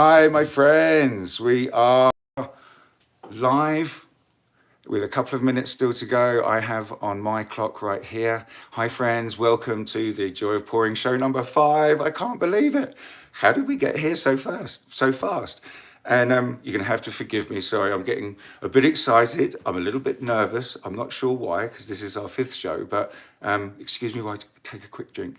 Hi, my friends. We are live with a couple of minutes still to go. I have on my clock right here. Hi, friends. Welcome to the Joy of Pouring show number 5. I can't believe it. How did we get here so fast? And you're going to have to forgive me. Sorry, I'm getting a bit excited. I'm a little bit nervous. I'm not sure why, because this is our 5th show. But excuse me while I take a quick drink.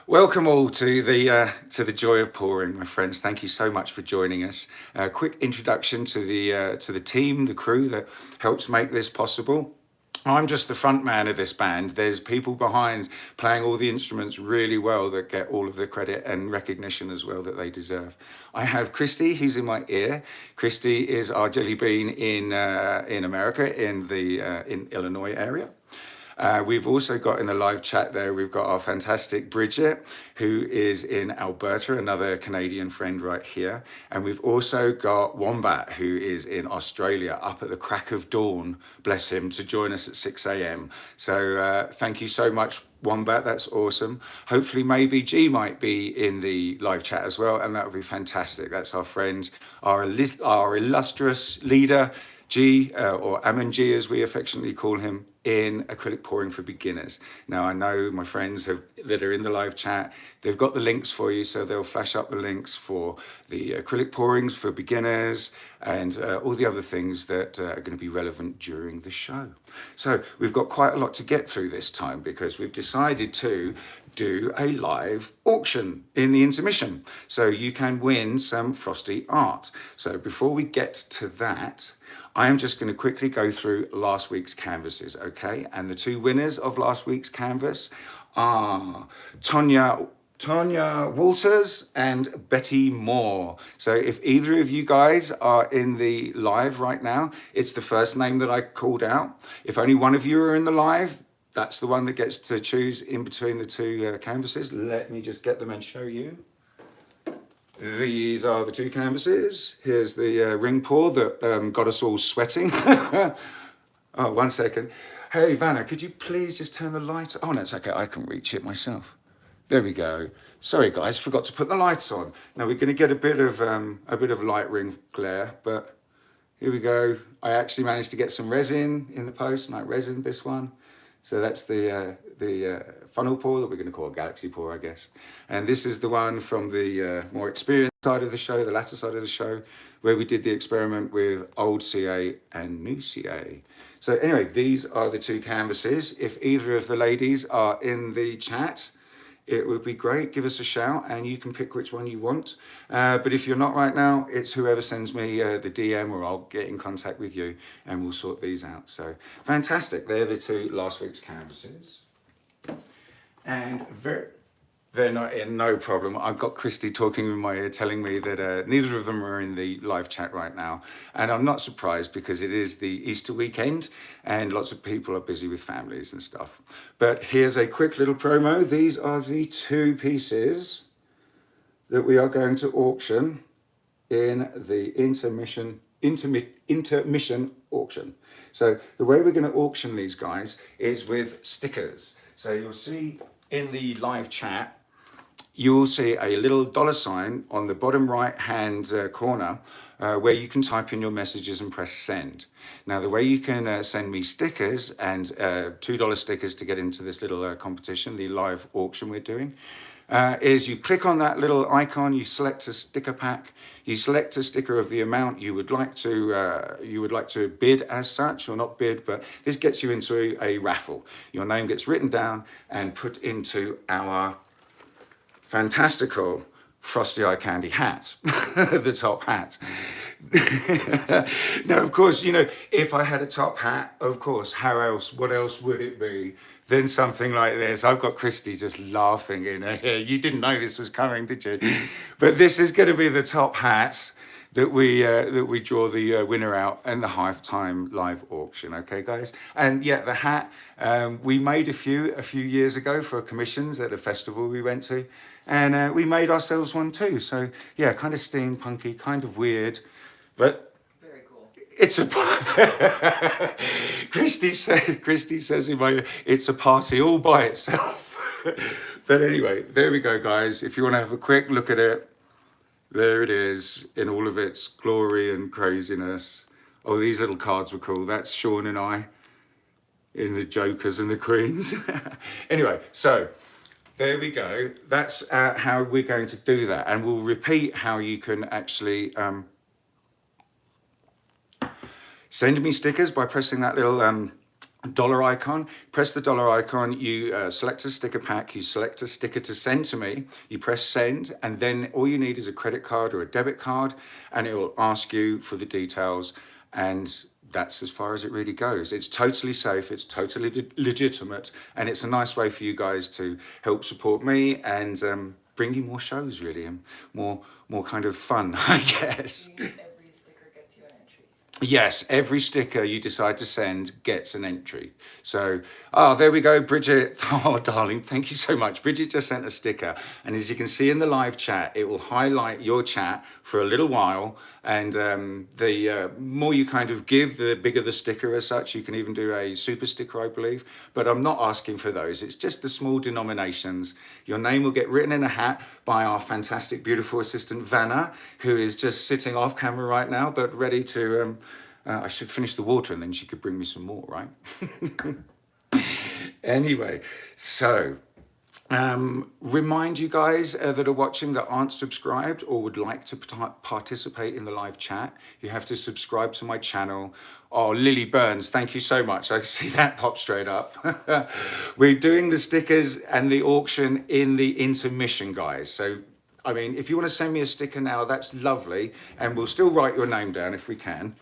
Welcome all to the Joy of Pouring, my friends. Thank you so much for joining us. A quick introduction to the team, the crew that helps make this possible. I'm just the front man of this band. There's people behind playing all the instruments really well that get all of the credit and recognition as well that they deserve. I have Christy, who's in my ear. Christy is our jelly bean in America, in Illinois area. We've also got in the live chat there, we've got our fantastic Bridget, who is in Alberta, another Canadian friend right here. And we've also got Wombat, who is in Australia, up at the crack of dawn, bless him, to join us at 6 a.m. So thank you so much, Wombat, that's awesome. Hopefully maybe G might be in the live chat as well, and that would be fantastic. That's our friend, our illustrious leader, G, or Ammon G as we affectionately call him, in acrylic pouring for beginners. Now I know my friends that are in the live chat, they've got the links for you, so they'll flash up the links for the acrylic pourings for beginners and all the other things that are going to be relevant during the show. So we've got quite a lot to get through this time because we've decided to do a live auction in the intermission. So you can win some Frosty art. So before we get to that, I am just going to quickly go through last week's canvases, okay? And the 2 winners of last week's canvas are Tonya Walters and Bettie Moore. So if either of you guys are in the live right now, it's the first name that I called out. If only one of you are in the live, that's the one that gets to choose in between the 2 canvases. Let me just get them and show you. These are the 2 canvases. Here's the ring pour that got us all sweating. Oh, 1 second. Hey, Vanna, could you please just turn the light on? Oh, no, it's okay. I can reach it myself. There we go. Sorry, guys, forgot to put the lights on. Now we're going to get a bit of light ring glare, but here we go. I actually managed to get some resin in the post, night resin, this one. So that's the funnel pour that we're going to call a galaxy pour, I guess. And this is the one from the more experienced side of the show, the latter side of the show, where we did the experiment with old CA and new CA. So anyway, these are the 2 canvases. If either of the ladies are in the chat, it would be great. Give us a shout and you can pick which one you want. But if you're not right now, it's whoever sends me the DM, or I'll get in contact with you and we'll sort these out. So fantastic. They're the 2 last week's canvases. And they're not in, no problem. I've got Christy talking in my ear telling me that neither of them are in the live chat right now. And I'm not surprised because it is the Easter weekend and lots of people are busy with families and stuff. But here's a quick little promo. These are the 2 pieces that we are going to auction in the intermission auction. So the way we're going to auction these guys is with stickers. So you'll see in the live chat, you will see a little $sign on the bottom right hand corner where you can type in your messages and press send. Now the way you can send me stickers and $2 stickers to get into this little competition, the live auction we're doing, is you click on that little icon, you select a sticker pack, you select a sticker of the amount you would like to bid as such, or not bid, but this gets you into a raffle. Your name gets written down and put into our fantastical Frosty Eye Kandi hat, the top hat. Now, of course, you know, if I had a top hat, of course, what else would it be than something like this? I've got Christy just laughing in her hair. You didn't know this was coming, did you? But this is going to be the top hat that we draw the winner out in the halftime live auction. Okay, guys. And yeah, the hat we made a few years ago for commissions at a festival we went to, and we made ourselves one too. So yeah, kind of steampunky, kind of weird, but very cool. It's a Christy says in my, it's a party all by itself. But anyway, there we go, guys. If you want to have a quick look at it, there it is in all of its glory and craziness. Oh, these little cards were cool. That's Sean and I in the Jokers and the Queens. Anyway, so there we go. That's how we're going to do that. And we'll repeat how you can actually send me stickers by pressing that little dollar icon. Press the dollar icon, you select a sticker pack, you select a sticker to send to me, you press send, and then all you need is a credit card or a debit card, and it will ask you for the details, and that's as far as it really goes. It's totally safe, it's totally legitimate, and it's a nice way for you guys to help support me and bring you more shows, really, and more kind of fun, I guess. Every sticker gets you an entry. Yes, every sticker you decide to send gets an entry. So, oh, there we go, Bridget. Oh, darling, thank you so much. Bridget just sent a sticker. And as you can see in the live chat, it will highlight your chat for a little while. And the more you kind of give, the bigger the sticker as such. You can even do a super sticker, I believe. But I'm not asking for those. It's just the small denominations. Your name will get written in a hat by our fantastic, beautiful assistant, Vanna, who is just sitting off camera right now, but ready to... I should finish the water and then she could bring me some more, right? Anyway, so remind you guys that are watching that aren't subscribed or would like to participate in the live chat, you have to subscribe to my channel. Oh, Lily Burns, thank you so much. I see that pop straight up. We're doing the stickers and the auction in the intermission, guys. So, I mean, if you want to send me a sticker now, that's lovely. And we'll still write your name down if we can.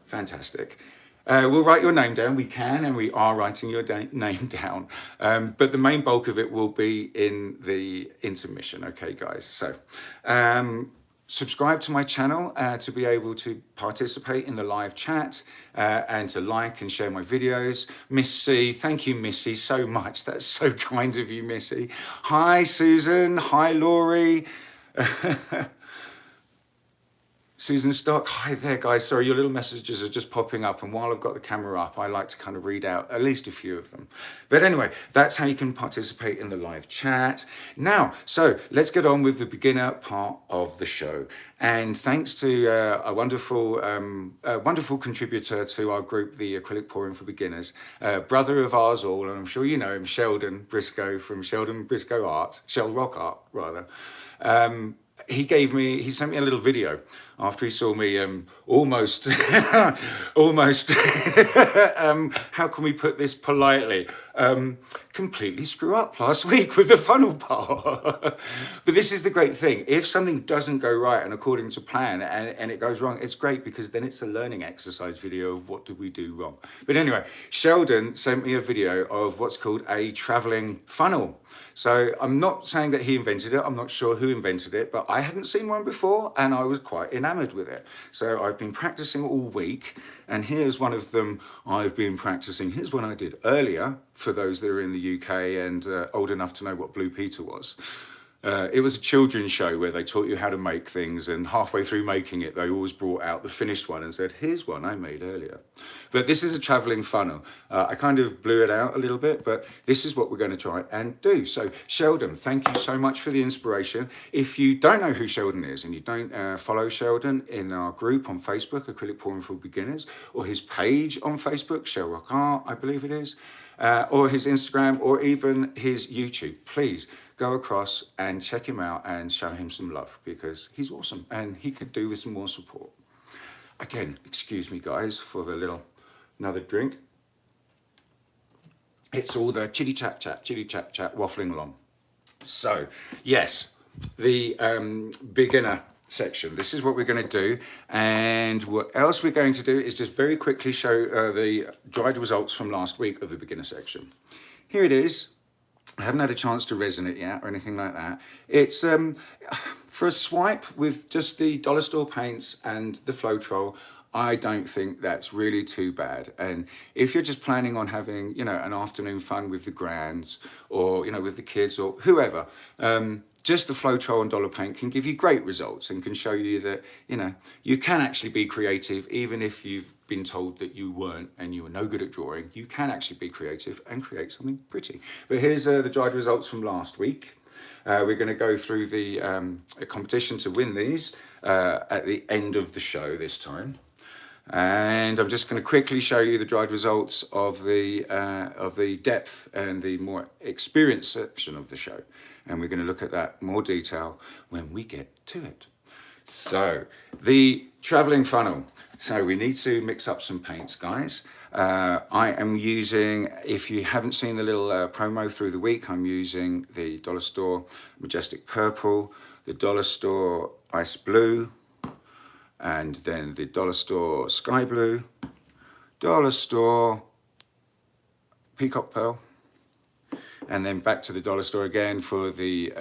Fantastic. We'll write your name down. We can, and we are writing your name down. But the main bulk of it will be in the intermission. Okay, guys. So subscribe to my channel to be able to participate in the live chat and to like and share my videos. Miss C, thank you, Missy, so much. That's so kind of you, Missy. Hi, Susan. Hi, Laurie. Susan Stock, hi there, guys. Sorry, your little messages are just popping up, and while I've got the camera up, I like to kind of read out at least a few of them. But anyway, that's how you can participate in the live chat. Now, so let's get on with the beginner part of the show. And thanks to a wonderful contributor to our group, the Acrylic Pouring for Beginners, brother of ours all, and I'm sure you know him, Sheldon Briscoe from Sheldon Briscoe Art, Shelrock Art, rather. He sent me a little video after he saw me almost, how can we put this politely, completely screw up last week with the funnel part. But this is the great thing. If something doesn't go right and according to plan and it goes wrong, it's great because then it's a learning exercise video of what did we do wrong. But anyway, Sheldon sent me a video of what's called a traveling funnel. So I'm not saying that he invented it. I'm not sure who invented it, but I hadn't seen one before and I was quite enamored with it. So I've been practicing all week, and here's one of them I've been practicing. Here's one I did earlier for those that are in the UK and old enough to know what Blue Peter was. It was a children's show where they taught you how to make things, and halfway through making it, they always brought out the finished one and said, here's one I made earlier. But this is a traveling funnel. I kind of blew it out a little bit, but this is what we're going to try and do. So Sheldon, thank you so much for the inspiration. If you don't know who Sheldon is and you don't follow Sheldon in our group on Facebook, Acrylic Pouring for Beginners, or his page on Facebook, Shelrock Art, I believe it is, or his Instagram, or even his YouTube, please go across and check him out and show him some love because he's awesome and he could do with some more support. Again, excuse me guys for the little, another drink. It's all the chitty chat, waffling along. So yes, the beginner section. This is what we're going to do, and what else we're going to do is just very quickly show the dried results from last week of the beginner section. Here it is. I haven't had a chance to resin it yet or anything like that. It's for a swipe with just the dollar store paints and the Floetrol. I don't think that's really too bad. And if you're just planning on having, you know, an afternoon fun with the grands or, you know, with the kids or whoever, just the Floetrol and dollar paint can give you great results and can show you that, you know, you can actually be creative even if you've been told that you weren't and you were no good at drawing, you can actually be creative and create something pretty. But here's the dried results from last week. We're going to go through the a competition to win these at the end of the show this time. And I'm just going to quickly show you the dried results of the depth and the more experienced section of the show. And we're going to look at that in more detail when we get to it. So, the travelling funnel. So we need to mix up some paints, guys. I am using, if you haven't seen the little promo through the week, I'm using the Dollar Store Majestic Purple, the Dollar Store Ice Blue, and then the Dollar Store Sky Blue, Dollar Store Peacock Pearl, and then back to the Dollar Store again for the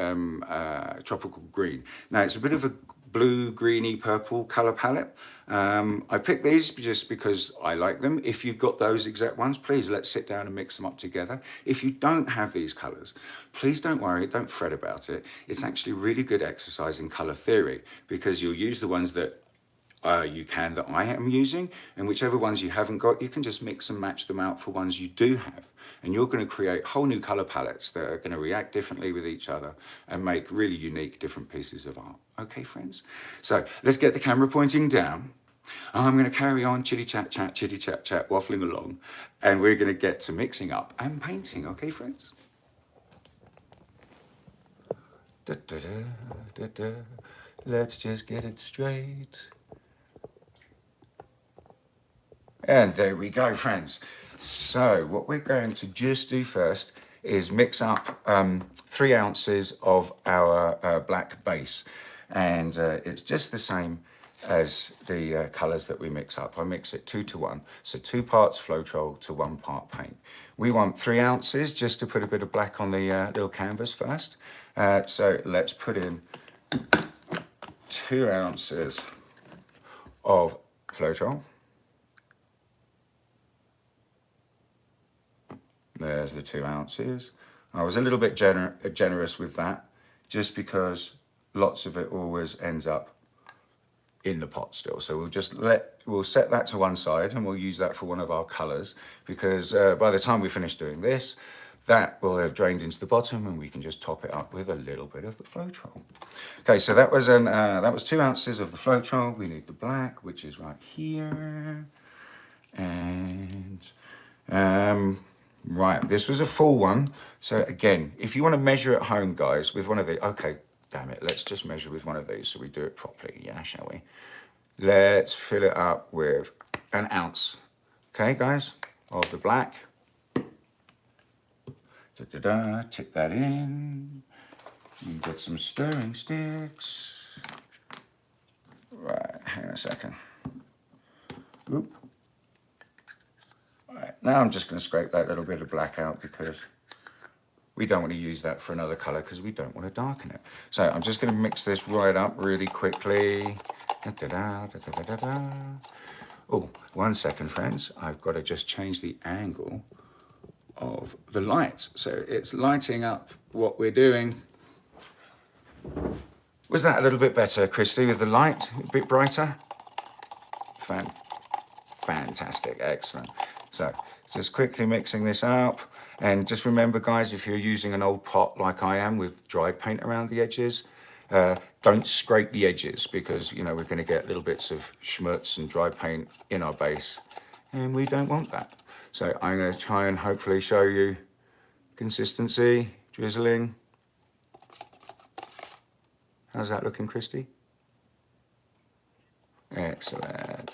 Tropical Green. Now it's a bit of a blue, greeny, purple colour palette. I picked these just because I like them. If you've got those exact ones, please let's sit down and mix them up together. If you don't have these colours, please don't worry, don't fret about it. It's actually really good exercise in colour theory because you'll use the ones that that I am using, and whichever ones you haven't got, you can just mix and match them out for ones you do have. And you're going to create whole new colour palettes that are going to react differently with each other and make really unique different pieces of art. Okay, friends? So let's get the camera pointing down. I'm going to carry on chitty chat, waffling along, and we're going to get to mixing up and painting. Okay, friends? Da, da, da, da, da. Let's just get it straight. And there we go, friends. So what we're going to just do first is mix up 3 ounces of our black base. And it's just the same as the colours that we mix up. I mix it 2 to 1. So 2 parts Floetrol to 1 part paint. We want 3 ounces just to put a bit of black on the little canvas first. So let's put in 2 ounces of Floetrol. There's the 2 ounces. I was a little bit generous with that, just because lots of it always ends up in the pot still. So we'll set that to one side and we'll use that for one of our colours, because by the time we finish doing this, that will have drained into the bottom and we can just top it up with a little bit of the Floetrol. Okay, so that was 2 ounces of the Floetrol. We need the black, which is right here. And right, this was a full one. So again, if you want to measure at home, guys, with one of the, okay, damn it, let's just measure with one of these so we do it properly, yeah, shall we? Let's fill it up with 1 ounce, okay, guys, of the black. Tip that in. You get some stirring sticks. Right, hang on a second. Oop. Right, now I'm just going to scrape that little bit of black out because we don't want to use that for another colour because we don't want to darken it. So I'm just going to mix this right up really quickly. Oh, 1 second, friends. I've got to just change the angle of the light. So it's lighting up what we're doing. Was that a little bit better, Christy, with the light? A bit brighter? Fantastic, excellent. So just quickly mixing this up. And just remember, guys, if you're using an old pot like I am with dried paint around the edges, don't scrape the edges because, you know, we're going to get little bits of schmutz and dry paint in our base. And we don't want that. So I'm going to try and hopefully show you consistency, drizzling. How's that looking, Christy? Excellent.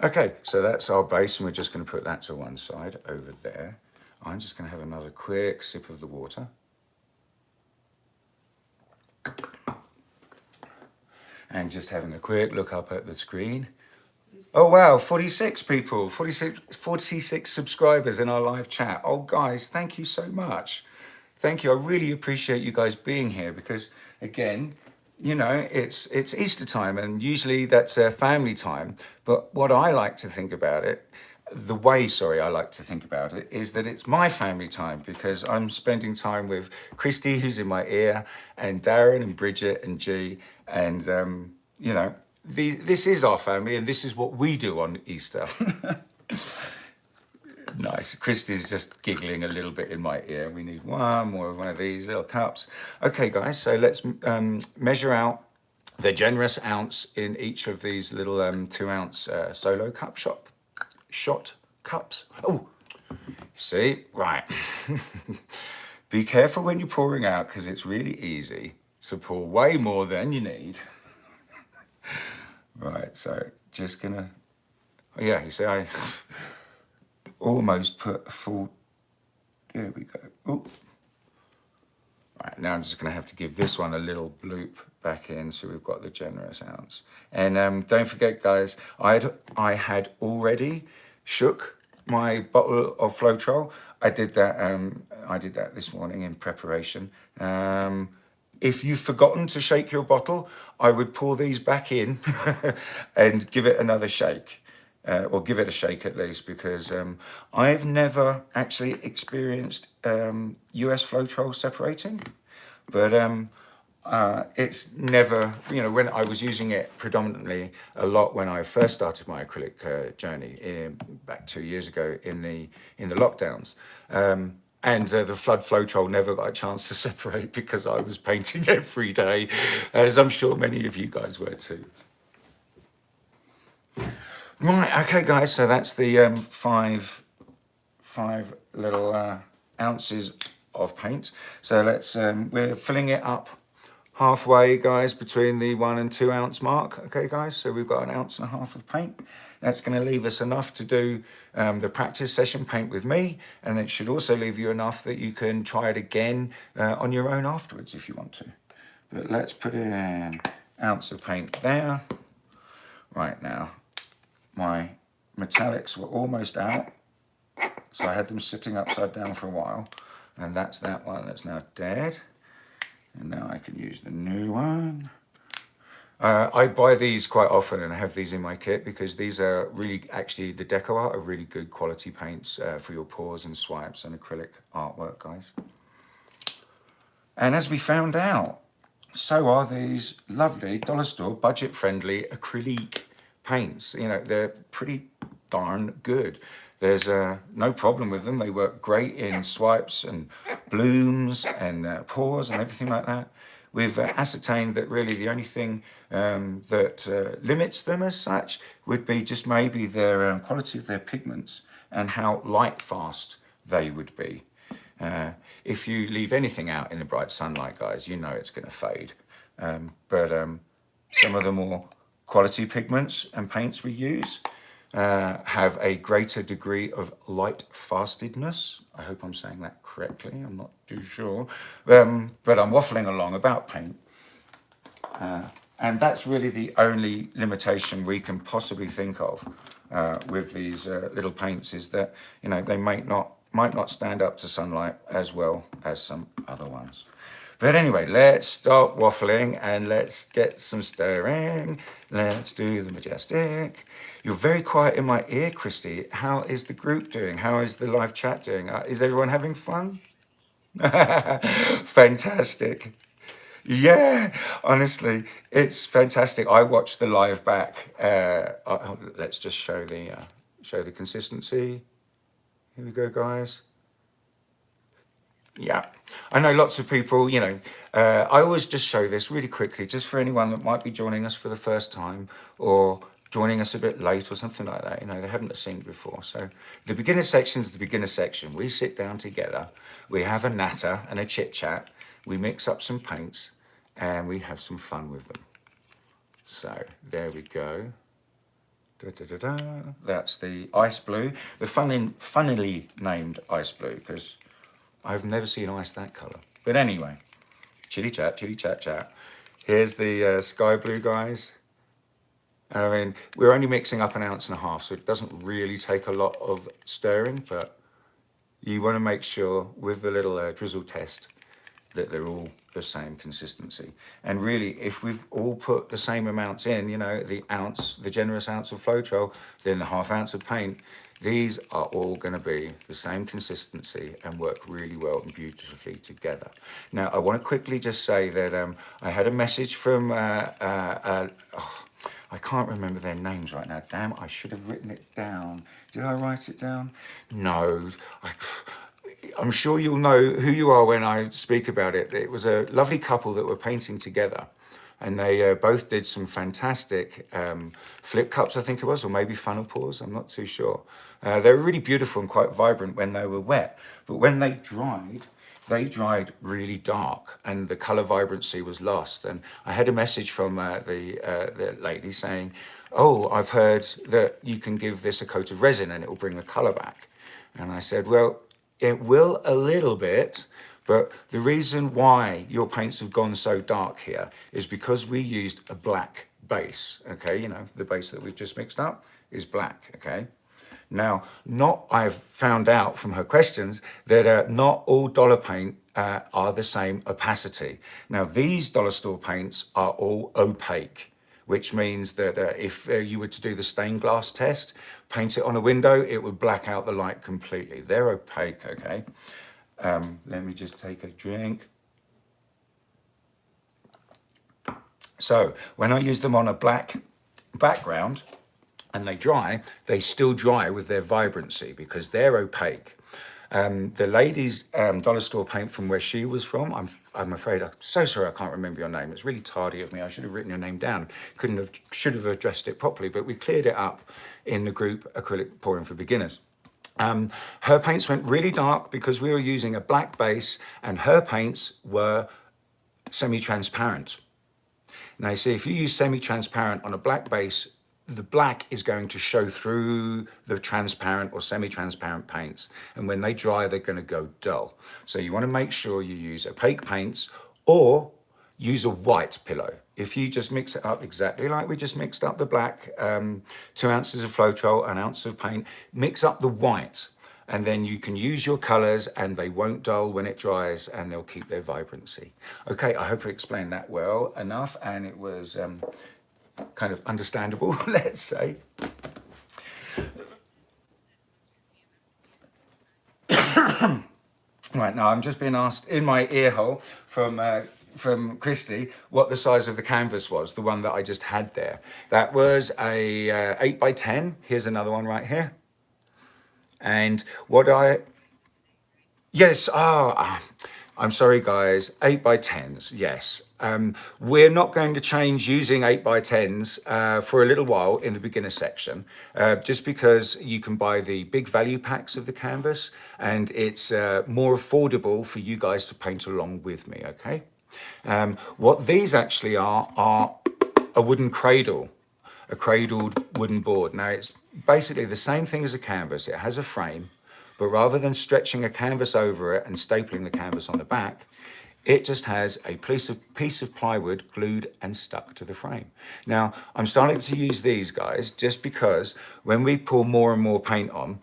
Okay, so that's our base, and we're just going to put that to one side over there. I'm just going to have another quick sip of the water. And just having a quick look up at the screen. Oh wow, 46 people, 46 subscribers in our live chat. Oh guys, thank you so much. Thank you, I really appreciate you guys being here because, again, you know, it's Easter time and usually that's family time. But what I like to think about it, I like to think about it is that it's my family time because I'm spending time with Christy, who's in my ear, and Darren and Bridget and G, and, you know, this is our family, and this is what we do on Easter. Nice. Christy's just giggling a little bit in my ear. We need one more of one of these little cups. Okay, guys, so let's measure out the generous ounce in each of these little 2-ounce solo cup shot cups. Oh, see, right. Be careful when you're pouring out, because it's really easy to pour way more than you need. Right, so just gonna, oh yeah, you see, I almost put a full, there we go. Ooh. Right, now I'm just gonna have to give this one a little bloop back in, so we've got the generous ounce. And don't forget, guys, I had already shook my bottle of Floetrol. I did that this morning in preparation. If you've forgotten to shake your bottle, I would pour these back in and give it another shake, or give it a shake at least, because I've never actually experienced US Floetrol separating, but it's never, you know, when I was using it predominantly a lot when I first started my acrylic journey back 2 years ago in the lockdowns. And the Floetrol never got a chance to separate because I was painting every day, as I'm sure many of you guys were too. Right, okay, guys, so that's the five little ounces of paint. So let's, we're filling it up halfway, guys, between the 1 and 2 ounce mark. Okay, guys, so we've got 1.5 ounces of paint. That's going to leave us enough to do the practice session paint with me, and it should also leave you enough that you can try it again on your own afterwards if you want to. But let's put in 1 ounce of paint there. Right, now, my metallics were almost out, so I had them sitting upside down for a while, and that's that one that's now dead. And now I can use the new one. I buy these quite often and have these in my kit because these are really, actually, the Deco Art are really good quality paints for your pours and swipes and acrylic artwork, guys. And as we found out, so are these lovely dollar store budget-friendly acrylic paints. You know, they're pretty darn good. There's no problem with them. They work great in swipes and blooms and pours and everything like that. We've ascertained that really the only thing that limits them as such would be just maybe their quality of their pigments and how light fast they would be. If you leave anything out in the bright sunlight, guys, you know it's going to fade. But some of the more quality pigments and paints we use have a greater degree of light fastedness. I hope I'm saying that correctly, I'm not too sure. But I'm waffling along about paint. And that's really the only limitation we can possibly think of with these little paints, is that, you know, they might not stand up to sunlight as well as some other ones. But anyway, let's stop waffling and let's get some stirring. Let's do the majestic. You're very quiet in my ear, Christy. How is the group doing? How is the live chat doing? Is everyone having fun? Fantastic. Yeah, honestly, it's fantastic. I watched the live back. Let's just show the consistency. Here we go, guys. Yeah, I know lots of people, you know, I always just show this really quickly, just for anyone that might be joining us for the first time or joining us a bit late or something like that. You know, they haven't seen it before. So the beginner section is the beginner section. We sit down together, we have a natter and a chit chat, we mix up some paints and we have some fun with them. So there we go. Da, da, da, da. That's the ice blue, the funnily named ice blue, because I've never seen ice that colour. But anyway, chitty chat, chat. Here's the sky blue, guys. And I mean, we're only mixing up 1.5 ounces, so it doesn't really take a lot of stirring, but you want to make sure with the little drizzle test that they're all the same consistency. And really, if we've all put the same amounts in, you know, the generous ounce of Floetrol, then the 1/2 ounce of paint, these are all going to be the same consistency and work really well and beautifully together. Now, I want to quickly just say that I had a message from, I I can't remember their names right now. Damn, I should have written it down. Did I write it down? No. I'm sure you'll know who you are when I speak about it. It was a lovely couple that were painting together, and they both did some fantastic flip cups, I think it was, or maybe funnel pours, I'm not too sure. They were really beautiful and quite vibrant when they were wet, but when they dried really dark and the color vibrancy was lost. And I had a message from the lady saying, oh, I've heard that you can give this a coat of resin and it will bring the color back. And I said, well, it will a little bit, but the reason why your paints have gone so dark here is because we used a black base, okay? You know, the base that we've just mixed up is black, okay? Now, I've found out from her questions that not all dollar paint are the same opacity. Now, these dollar store paints are all opaque, which means that if you were to do the stained glass test, paint it on a window, it would black out the light completely. They're opaque, okay? Let me just take a drink. So when I use them on a black background and they dry, they still dry with their vibrancy because they're opaque. The lady's dollar store paint from where she was from, I'm afraid, I'm so sorry I can't remember your name. It's really tardy of me. I should have written your name down. Should have addressed it properly, but we cleared it up in the group Acrylic Pouring for Beginners. Her paints went really dark because we were using a black base and her paints were semi-transparent. Now you see, if you use semi-transparent on a black base, the black is going to show through the transparent or semi-transparent paints. And when they dry, they're going to go dull. So you want to make sure you use opaque paints or use a white pillow. If you just mix it up exactly like we just mixed up the black, 2 ounces of Floetrol, an ounce of paint, mix up the white, and then you can use your colors and they won't dull when it dries and they'll keep their vibrancy. Okay, I hope I explained that well enough and it was kind of understandable, let's say. Right, now I'm just being asked in my ear hole from Christy what the size of the canvas was, the one that I just had there. That was a 8 by 10. Here's another one right here. And yes, I'm sorry guys, 8 by 10s, yes. We're not going to change using 8 by 10s for a little while in the beginner section, just because you can buy the big value packs of the canvas and it's more affordable for you guys to paint along with me, okay? What these actually are a wooden cradle, a cradled wooden board. Now it's basically the same thing as a canvas. It has a frame, but rather than stretching a canvas over it and stapling the canvas on the back, it just has a piece of plywood glued and stuck to the frame. Now, I'm starting to use these guys just because when we pour more and more paint on,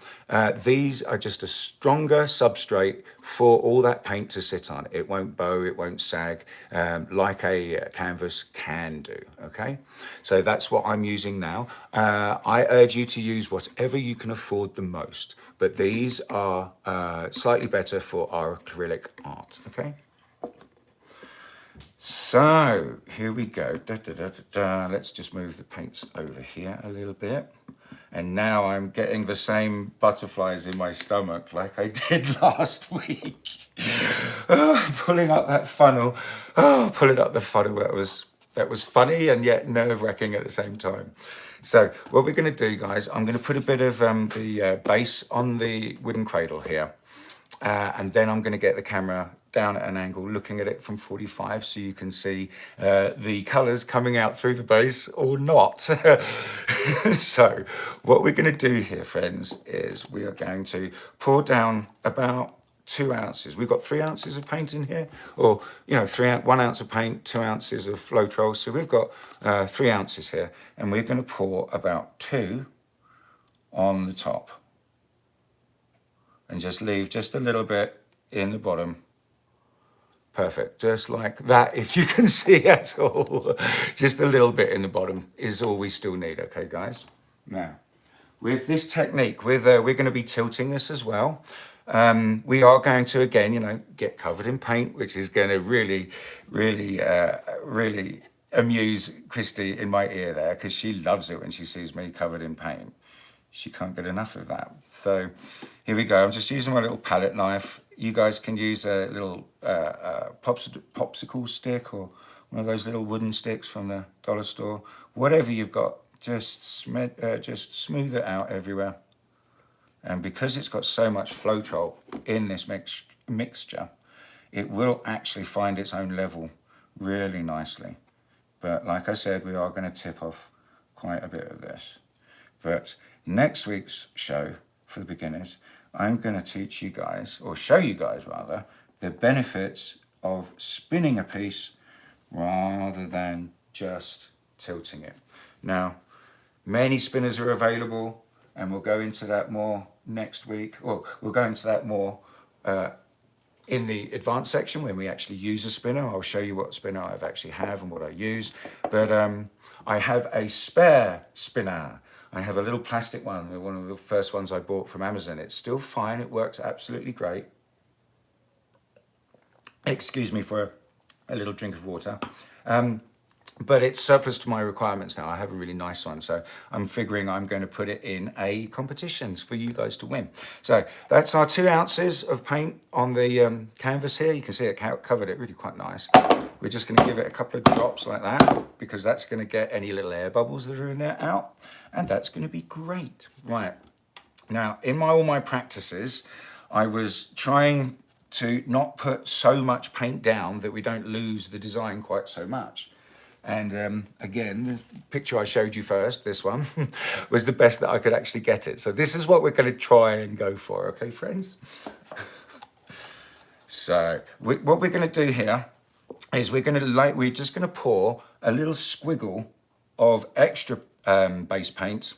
these are just a stronger substrate for all that paint to sit on. It won't bow, it won't sag, like a canvas can do, okay? So that's what I'm using now. I urge you to use whatever you can afford the most, but these are slightly better for our acrylic art, okay? So here we go. Let's just move the paints over here a little bit. And now I'm getting the same butterflies in my stomach like I did last week. Pulling up that funnel. Pulling up the funnel. That was funny and yet nerve-wracking at the same time. So what we're going to do, guys, I'm going to put a bit of the base on the wooden cradle here. And then I'm going to get the camera down at an angle, looking at it from 45 so you can see the colours coming out through the base or not. So what we're going to do here, friends, is we are going to pour down about 2 ounces. We've got 3 ounces of paint in here, or, you know, 1 ounce of paint, 2 ounces of Floetrol. So we've got 3 ounces here, and we're going to pour about 2 on the top and just leave just a little bit in the bottom. Perfect, just like that, if you can see at all. Just a little bit in the bottom is all we still need, okay, guys? Now, with this technique, we're going to be tilting this as well. We are going to, again, you know, get covered in paint, which is going to really amuse Christy in my ear there, because she loves it when she sees me covered in paint. She can't get enough of that. So here we go. I'm just using my little palette knife. You guys can use a little popsicle stick or one of those little wooden sticks from the dollar store. Whatever you've got, just smooth it out everywhere. And because it's got so much Floetrol in this mixture, it will actually find its own level really nicely. But like I said, we are going to tip off quite a bit of this. But next week's show for the beginners, I'm going to teach you guys, or show you guys rather, the benefits of spinning a piece rather than just tilting it. Now, many spinners are available, and we'll go into that more next week. Well, we'll go into that more in the advanced section when we actually use a spinner. I'll show you what spinner I've actually have and what I use. But I have a spare spinner. I have a little plastic one, one of the first ones I bought from Amazon. It's still fine, it works absolutely great. Excuse me for a little drink of water. But it's surplus to my requirements now. I have a really nice one, so I'm figuring I'm going to put it in a competitions for you guys to win. So that's our 2 ounces of paint on the canvas here. You can see it covered it really quite nice. We're just going to give it a couple of drops like that, because that's going to get any little air bubbles that are in there out, and that's going to be great. Right, now in all my practices, I was trying to not put so much paint down that we don't lose the design quite so much. And again, the picture I showed you first, this one, was the best that I could actually get it. So this is what we're going to try and go for, okay, friends? So what we're going to do here is we're just going to pour a little squiggle of extra base paint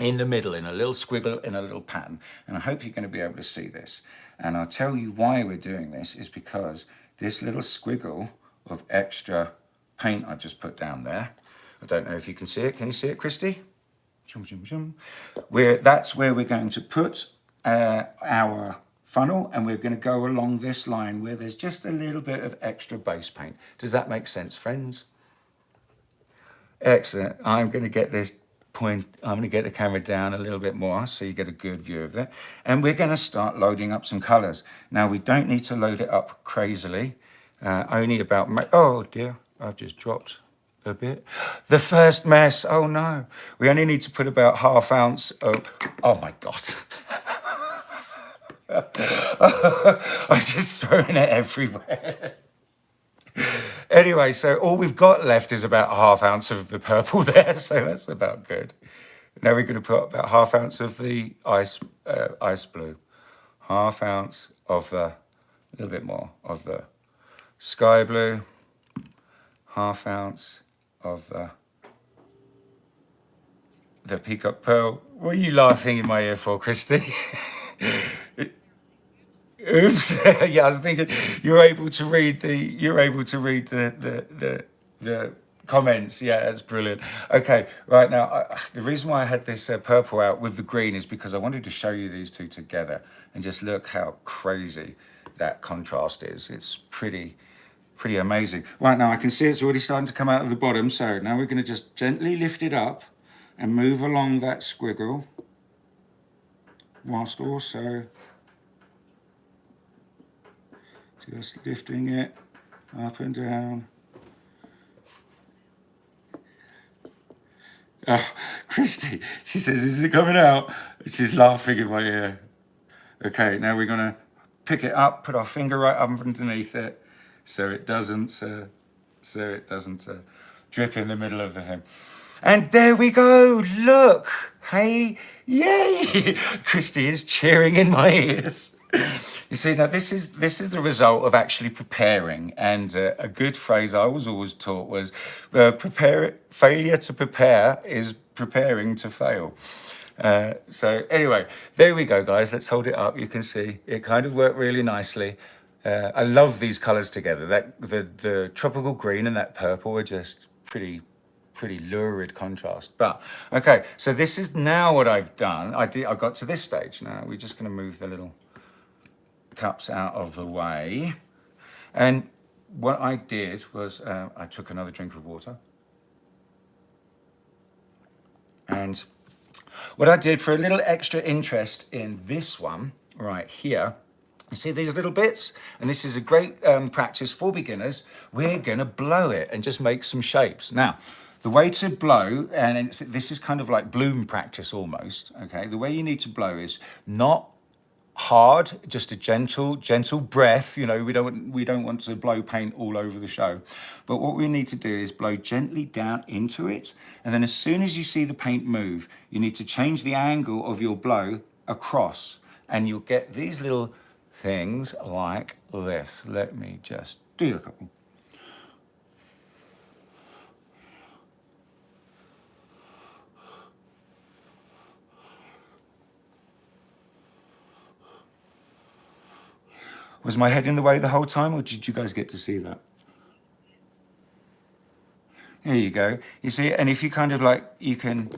in the middle, in a little squiggle, in a little pattern. And I hope you're going to be able to see this. And I'll tell you why we're doing this is because this little squiggle of extra paint I've just put down there, I don't know if you can see it. Can you see it, Christy? That's where we're going to put our funnel, and we're going to go along this line where there's just a little bit of extra base paint. Does that make sense, friends? Excellent. I'm going to get this point, I'm going to get the camera down a little bit more so you get a good view of it. And we're going to start loading up some colours. Now, we don't need to load it up crazily. Only about, oh dear, I've just dropped a bit. The first mess, oh no. We only need to put about ½ ounce of, oh my God. I'm just throwing it everywhere. Anyway, so all we've got left is about ½ ounce of the purple there, so that's about good. Now we're going to put about ½ ounce of the ice blue, ½ ounce of the, a little bit more of the sky blue, ½ ounce of the peacock pearl. What are you laughing in my ear for, Christy? Oops. Yeah, I was thinking you're able to read the comments. Yeah, that's brilliant. Okay, right now the reason why I had this purple out with the green is because I wanted to show you these two together and just look how crazy that contrast is. It's pretty amazing. Right now I can see it's already starting to come out of the bottom, so now we're going to just gently lift it up and move along that squiggle whilst also just lifting it up and down. Oh, Christy, she says, is it coming out? She's laughing in my ear. Okay, now we're gonna pick it up, put our finger right up underneath it so it doesn't drip in the middle of the thing. And there we go, look, hey, yay! Christy is cheering in my ears. You see, now this is the result of actually preparing, and a good phrase I was always taught was, failure to prepare is preparing to fail. So anyway, there we go, guys. Let's hold it up. You can see it kind of worked really nicely. I love these colors together. The tropical green and that purple are just pretty lurid contrast. But okay, so this is now what I've done. I got to this stage. Now we're just going to move the little cups out of the way, and what I did was I took another drink of water. And what I did for a little extra interest in this one right here, you see these little bits? And this is a great practice for beginners. We're gonna blow it and just make some shapes. Now, the way to blow, and this is kind of like bloom practice almost, okay? The way you need to blow is not hard, just a gentle breath. You know, we don't want to blow paint all over the show. But what we need to do is blow gently down into it. And then as soon as you see the paint move, you need to change the angle of your blow across. And you'll get these little things like this. Let me just do a couple. Was my head in the way the whole time, or did you guys get to see that? There you go. You see, and if you kind of like, you can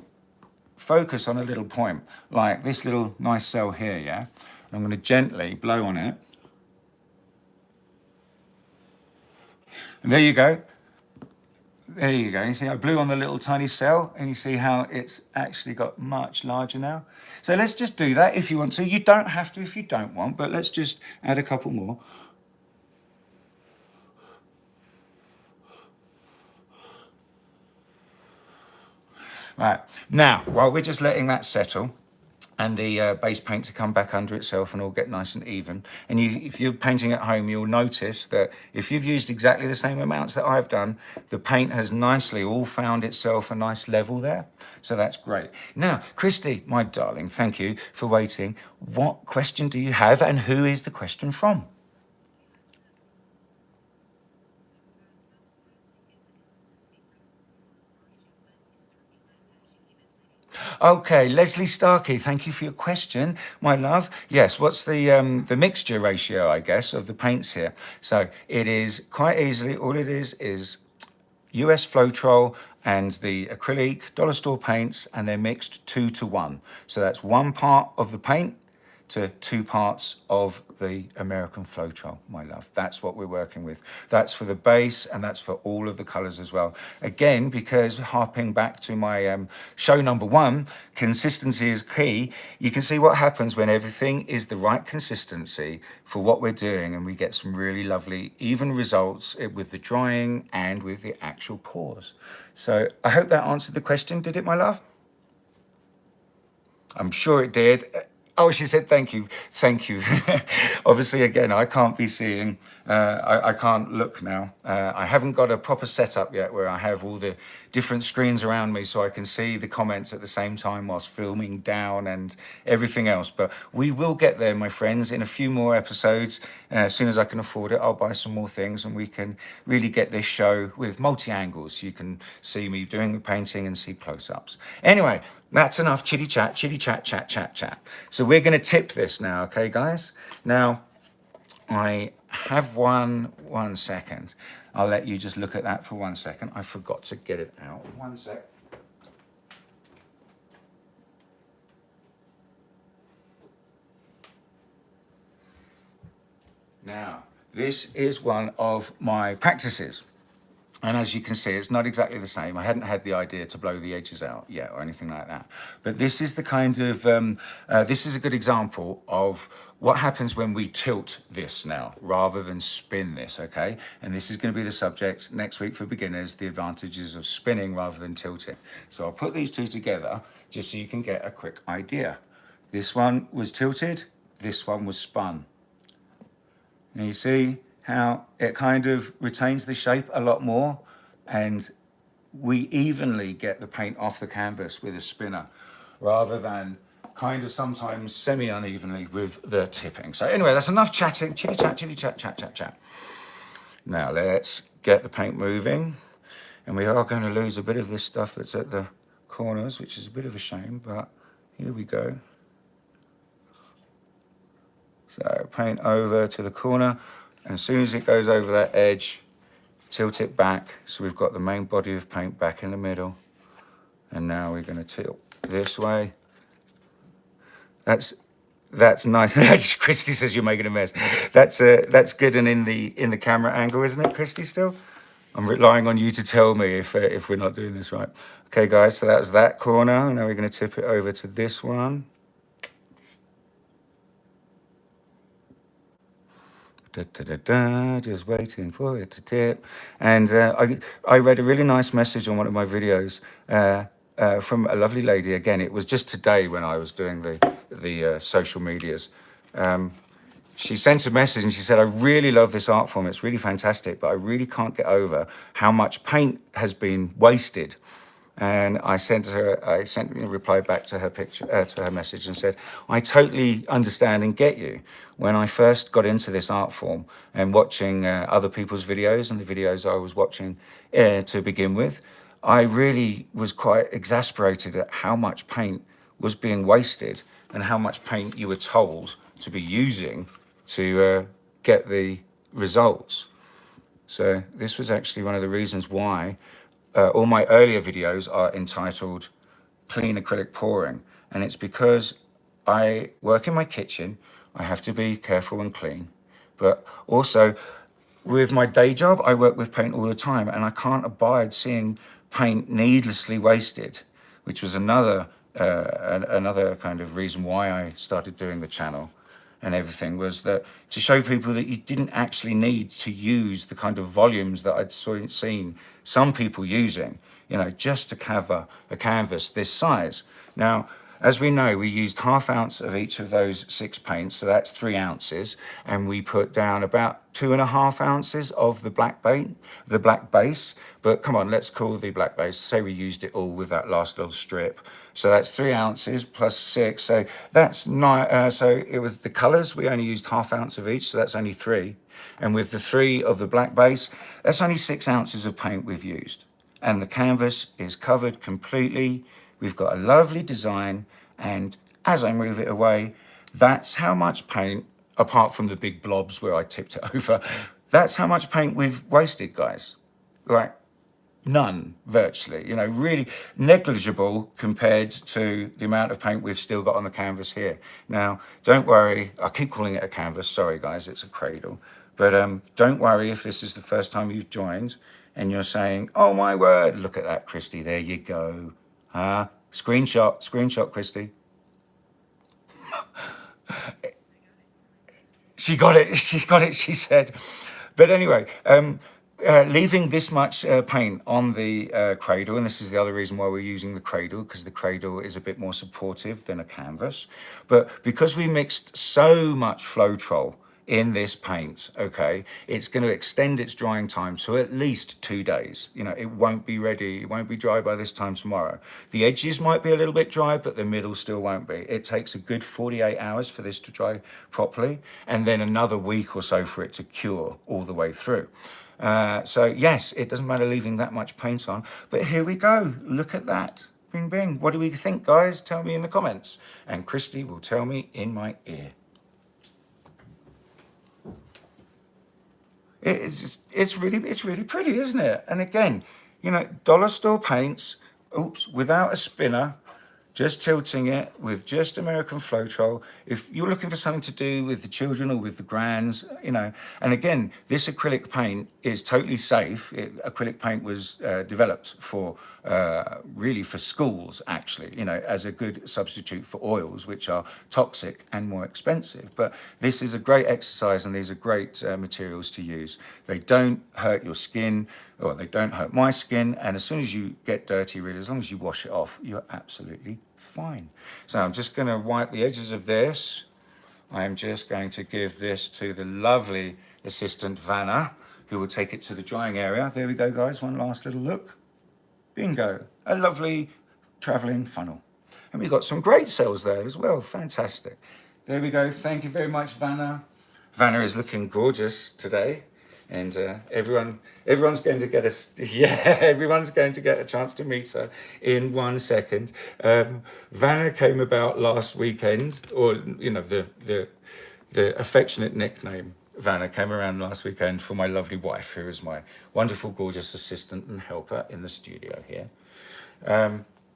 focus on a little point, like this little nice cell here, yeah? I'm going to gently blow on it. And there you go. There you go. You see, I blew on the little tiny cell, and you see how it's actually got much larger now. So let's just do that if you want to. You don't have to if you don't want, but let's just add a couple more. Right, now, while we're just letting that settle, and the base paint to come back under itself and all get nice and even. And if you're painting at home, you'll notice that if you've used exactly the same amounts that I've done, the paint has nicely all found itself a nice level there. So that's great. Now, Christy, my darling, thank you for waiting. What question do you have, and who is the question from? Okay, Leslie Starkey, thank you for your question, my love. Yes, what's the mixture ratio, I guess, of the paints here? So it is quite easily, all it is US Floetrol and the acrylic dollar store paints, and they're mixed 2 to 1. So that's 1 part of the paint to 2 parts of the American Floetrol, my love. That's what we're working with. That's for the base, and that's for all of the colors as well. Again, because harping back to my show number 1, consistency is key. You can see what happens when everything is the right consistency for what we're doing, and we get some really lovely, even results with the drying and with the actual pours. So I hope that answered the question. Did it, my love? I'm sure it did. Oh, she said, thank you. Thank you. Obviously, again, I can't be seeing, I can't look now. I haven't got a proper setup yet where I have all the different screens around me so I can see the comments at the same time whilst filming down and everything else. But we will get there, my friends, in a few more episodes. As soon as I can afford it, I'll buy some more things and we can really get this show with multi-angles. So you can see me doing the painting and see close-ups. Anyway, that's enough chitty chat, chat. So we're going to tip this now, okay, guys? Now, I have one second. I'll let you just look at that for 1 second. I forgot to get it out. 1 sec. Now, this is one of my practices. And as you can see, it's not exactly the same. I hadn't had the idea to blow the edges out yet or anything like that. But this is the kind of, this is a good example of what happens when we tilt this now, rather than spin this, okay? And this is going to be the subject next week for beginners, the advantages of spinning rather than tilting. So I'll put these two together just so you can get a quick idea. This one was tilted, this one was spun. And you see how it kind of retains the shape a lot more, and we evenly get the paint off the canvas with a spinner rather than kind of sometimes semi-unevenly with the tipping. So anyway, that's enough chatting, chitty chat. Now let's get the paint moving, and we are going to lose a bit of this stuff that's at the corners, which is a bit of a shame, but here we go. So paint over to the corner. And as soon as it goes over that edge, tilt it back. So we've got the main body of paint back in the middle. And now we're going to tilt this way. That's That's nice. Christy says you're making a mess. That's good and in the camera angle, isn't it, Christy? Still, I'm relying on you to tell me if we're not doing this right. Okay, guys. So that's that corner. Now we're going to tip it over to this one. Da, da, da, da, just waiting for it to tip. And I read a really nice message on one of my videos from a lovely lady. Again, it was just today when I was doing the social medias. She sent a message and she said, I really love this art form. It's really fantastic, but I really can't get over how much paint has been wasted. And I sent a reply back to her picture, to her message, and said, I totally understand and get you. When I first got into this art form and watching other people's videos and the videos I was watching to begin with, I really was quite exasperated at how much paint was being wasted and how much paint you were told to be using to get the results. So this was actually one of the reasons why all my earlier videos are entitled Clean Acrylic Pouring. And it's because I work in my kitchen, I have to be careful and clean. But also with my day job, I work with paint all the time and I can't abide seeing paint needlessly wasted, which was another kind of reason why I started doing the channel and everything, was that to show people that you didn't actually need to use the kind of volumes that I'd seen some people using, you know, just to cover a canvas this size. Now, as we know, we used 1/2 ounce of each of those 6 paints, so that's 3 ounces, and we put down about 2.5 ounces of the black paint, the black base. But come on, let's call the black base. Say we used it all with that last little strip. So that's 3 ounces plus 6. So that's 9. So it was the colors. We only used 1/2 ounce of each, so that's only 3. And with the 3 of the black base, that's only 6 ounces of paint we've used. And the canvas is covered completely. We've got a lovely design, and as I move it away, that's how much paint, apart from the big blobs where I tipped it over, that's how much paint we've wasted, guys. Like, none, virtually, you know, really negligible compared to the amount of paint we've still got on the canvas here. Now, don't worry, I keep calling it a canvas, sorry guys, it's a cradle. But don't worry if this is the first time you've joined and you're saying, oh my word, look at that, Christy, there you go. Huh? Screenshot, Christy. She got it, she said. But anyway, leaving this much paint on the cradle, and this is the other reason why we're using the cradle, because the cradle is a bit more supportive than a canvas. But because we mixed so much Floetrol in this paint, okay, it's going to extend its drying time to at least 2 days. You know, it won't be ready, it won't be dry by this time tomorrow. The edges might be a little bit dry, but the middle still won't be. It takes a good 48 hours for this to dry properly, and then another week or so for it to cure all the way through. So yes, it doesn't matter leaving that much paint on, but here we go. Look at that. Bing, bing. What do we think, guys? Tell me in the comments. And Christy will tell me in my ear. It's really pretty, isn't it? And again, you know, dollar store paints, oops, without a spinner, just tilting it with just American Floetrol. If you're looking for something to do with the children or with the grands, you know, and again, this acrylic paint is totally safe. Acrylic paint was developed for really for schools, actually, you know, as a good substitute for oils, which are toxic and more expensive. But this is a great exercise and these are great materials to use. They don't hurt your skin, or they don't hurt my skin. And as soon as you get dirty, really, as long as you wash it off, you're absolutely fine. So I'm just going to wipe the edges of this. I'm just going to give this to the lovely assistant Vanna, who will take it to the drying area. There we go, guys. One last little look. Bingo. A lovely traveling funnel. And we've got some great cells there as well. Fantastic. There we go. Thank you very much, Vanna. Vanna is looking gorgeous today. And everyone's going to get everyone's going to get a chance to meet her in 1 second. Vanna came about last weekend, or you know, the affectionate nickname Vanna came around last weekend for my lovely wife, who is my wonderful, gorgeous assistant and helper in the studio here.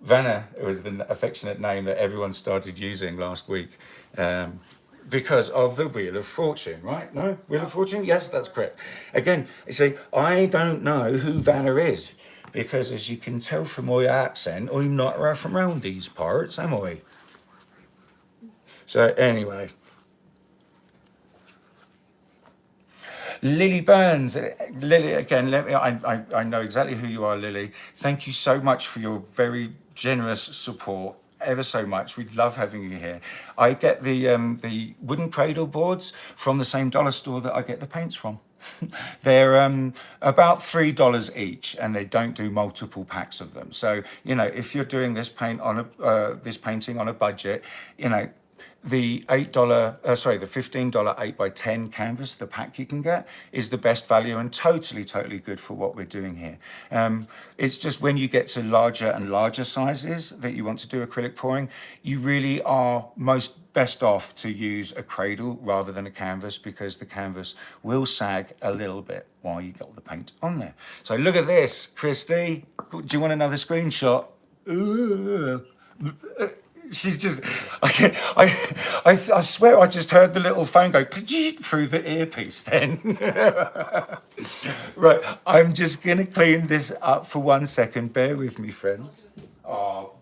Vanna was the affectionate name that everyone started using last week. Because of the Wheel of Fortune, right? No? Wheel of Fortune? Yes, that's correct. Again, you see, I don't know who Vanna is, because as you can tell from my accent, I'm not from around these parts, am I? So anyway. Lily Burns, Lily, again, I know exactly who you are, Lily. Thank you so much for your very generous support. Ever so much. We love having you here. I get the wooden cradle boards from the same dollar store that I get the paints from. They're about $3 each, and they don't do multiple packs of them. So you know, if you're doing this paint on a this painting on a budget, you know, the the $15 8x10 canvas, the pack you can get, is the best value and totally good for what we're doing here. It's just when you get to larger and larger sizes that you want to do acrylic pouring, you really are best off to use a cradle rather than a canvas, because the canvas will sag a little bit while you got the paint on there. So look at this, Christy. Do you want another screenshot? She's just, I swear I just heard the little phone go through the earpiece then. Right, I'm just gonna clean this up for 1 second. Bear with me, friends. Oh,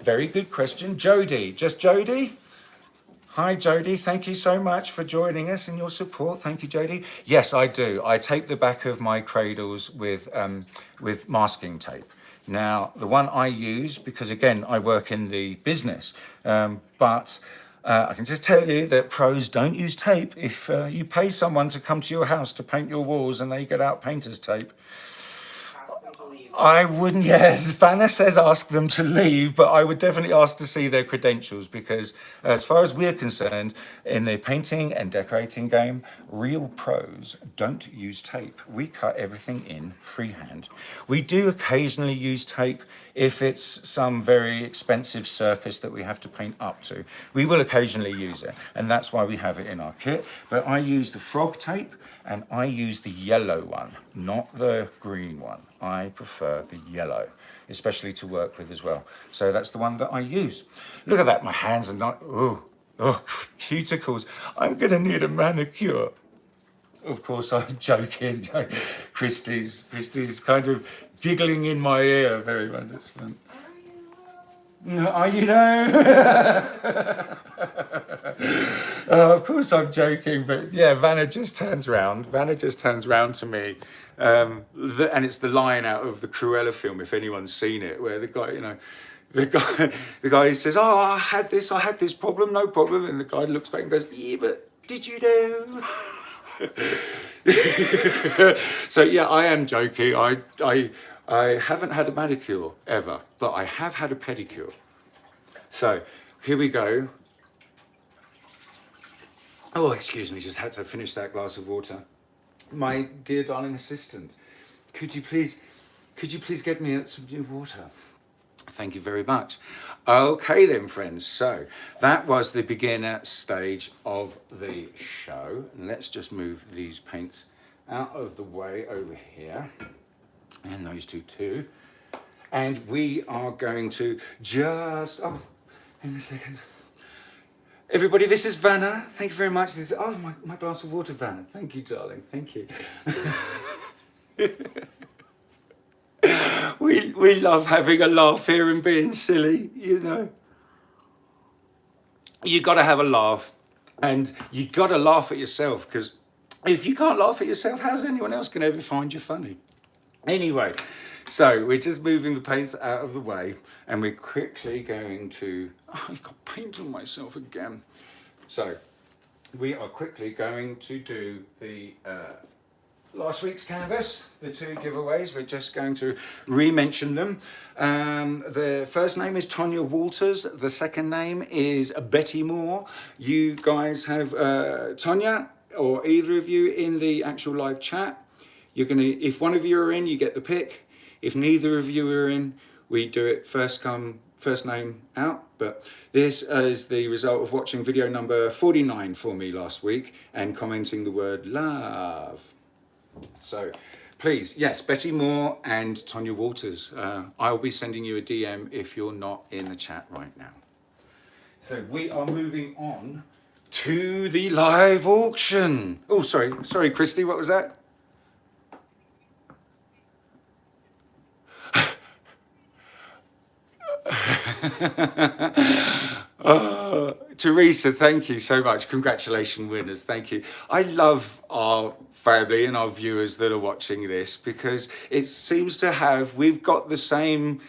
very good question. Jody, just Jody? Hi, Jody. Thank you so much for joining us and your support. Thank you, Jody. Yes, I do. I tape the back of my cradles with masking tape. Now, the one I use, because again, I work in the business, but I can just tell you that pros don't use tape. If you pay someone to come to your house to paint your walls and they get out painter's tape, I wouldn't, yes, Vanna says ask them to leave, but I would definitely ask to see their credentials, because as far as we're concerned, in the painting and decorating game, real pros don't use tape. We cut everything in freehand. We do occasionally use tape if it's some very expensive surface that we have to paint up to. We will occasionally use it, and that's why we have it in our kit. But I use the frog tape, and I use the yellow one, not the green one. I prefer the yellow, especially to work with as well. So that's the one that I use. Look at that, my hands are not, oh, cuticles. I'm gonna need a manicure. Of course, I'm joking. Christy's kind of giggling in my ear very much. That's fun. Are you know? Of course I'm joking, but yeah, Vanna just turns round to me, and it's the line out of the Cruella film, if anyone's seen it, where the guy, you know, the guy says, "Oh, I had this problem, no problem," and the guy looks back and goes, "Yeah, but did you know?" So yeah, I am joking. I haven't had a manicure ever, but I have had a pedicure. So here we go. Oh, excuse me, just had to finish that glass of water. My dear darling assistant, could you please get me some new water? Thank you very much. Okay then, friends, so that was the beginner stage of the show. Let's just move these paints out of the way over here, and those two too. And we are going to just, oh, hang on a second. Everybody, this is Vanna. Thank you very much. This is, oh, my glass of water, Vanna. Thank you, darling. Thank you. We love having a laugh here and being silly, you know. You got to have a laugh, and you got to laugh at yourself, because if you can't laugh at yourself, how's anyone else going to ever find you funny? Anyway, so we're just moving the paints out of the way, and we're quickly going to, oh, I've got paint on myself again. So we are quickly going to do the last week's canvas, the two giveaways. We're just going to re-mention them. The first name is Tonya Walters. The second name is Bettie Moore. You guys have Tonya, or either of you, in the actual live chat. You're gonna, if one of you are in, you get the pick. If neither of you are in, we do it first come, first name out. But this is the result of watching video number 49 for me last week and commenting the word love. So please, yes, Bettie Moore and Tonya Walters. I'll be sending you a DM if you're not in the chat right now. So we are moving on to the live auction. Oh, sorry, Christy, what was that? Teresa, thank you so much. Congratulations, winners. Thank you. I love our family and our viewers that are watching this because it seems to have, we've got the same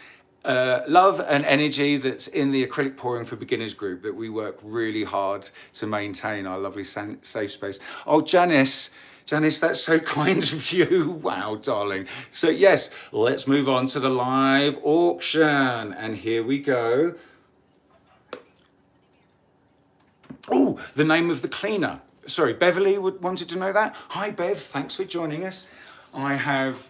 love and energy that's in the Acrylic Pouring for Beginners group that we work really hard to maintain our lovely safe space. Oh, Janice, that's so kind of you. Wow, darling. So yes, let's move on to the live auction. And here we go. Oh, the name of the cleaner. Sorry, Beverly wanted to know that. Hi, Bev. Thanks for joining us. I have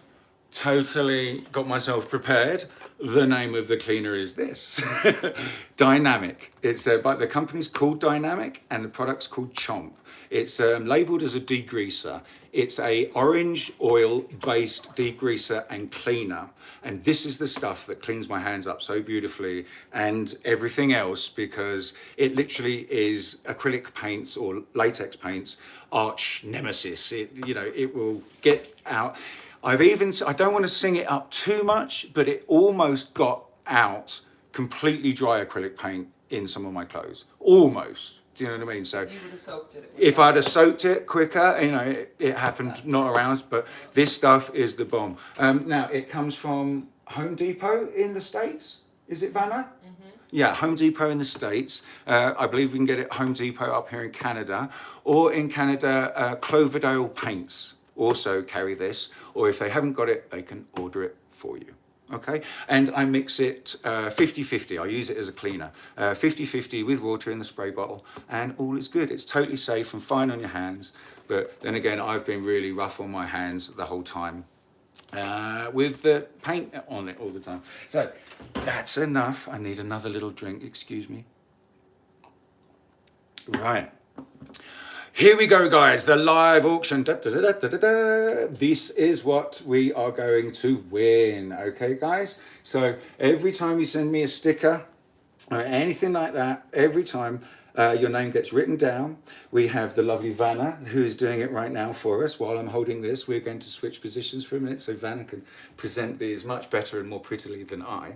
totally got myself prepared. The name of the cleaner is this. Dynamic. It's but the company's called Dynamic and the product's called Chomp. It's labeled as a degreaser. It's a orange oil based degreaser and cleaner. And this is the stuff that cleans my hands up so beautifully and everything else because it literally is acrylic paints or latex paints arch nemesis. It will get out. I don't want to sing it up too much, but it almost got out completely dry acrylic paint in some of my clothes. Almost. Do you know what I mean? So You would have soaked it. if I'd have soaked it quicker, it happened not around, but this stuff is the bomb. Now, it comes from Home Depot in the States. Is it, Vanna? Mm-hmm. Yeah, Home Depot in the States. I believe we can get it Home Depot up here in Canada. Or in Canada, Cloverdale Paints also carry this. Or if they haven't got it, they can order it for you. Okay, and I mix it 50-50. I use it as a cleaner. 50-50 with water in the spray bottle, and all is good. It's totally safe and fine on your hands. But then again, I've been really rough on my hands the whole time with the paint on it all the time. So that's enough. I need another little drink, excuse me. Right. Here we go, guys, the live auction. This is what we are going to win, okay, guys? So every time you send me a sticker or anything like that, every time your name gets written down, we have the lovely Vanna, who's doing it right now for us. While I'm holding this, we're going to switch positions for a minute so Vanna can present these much better and more prettily than I.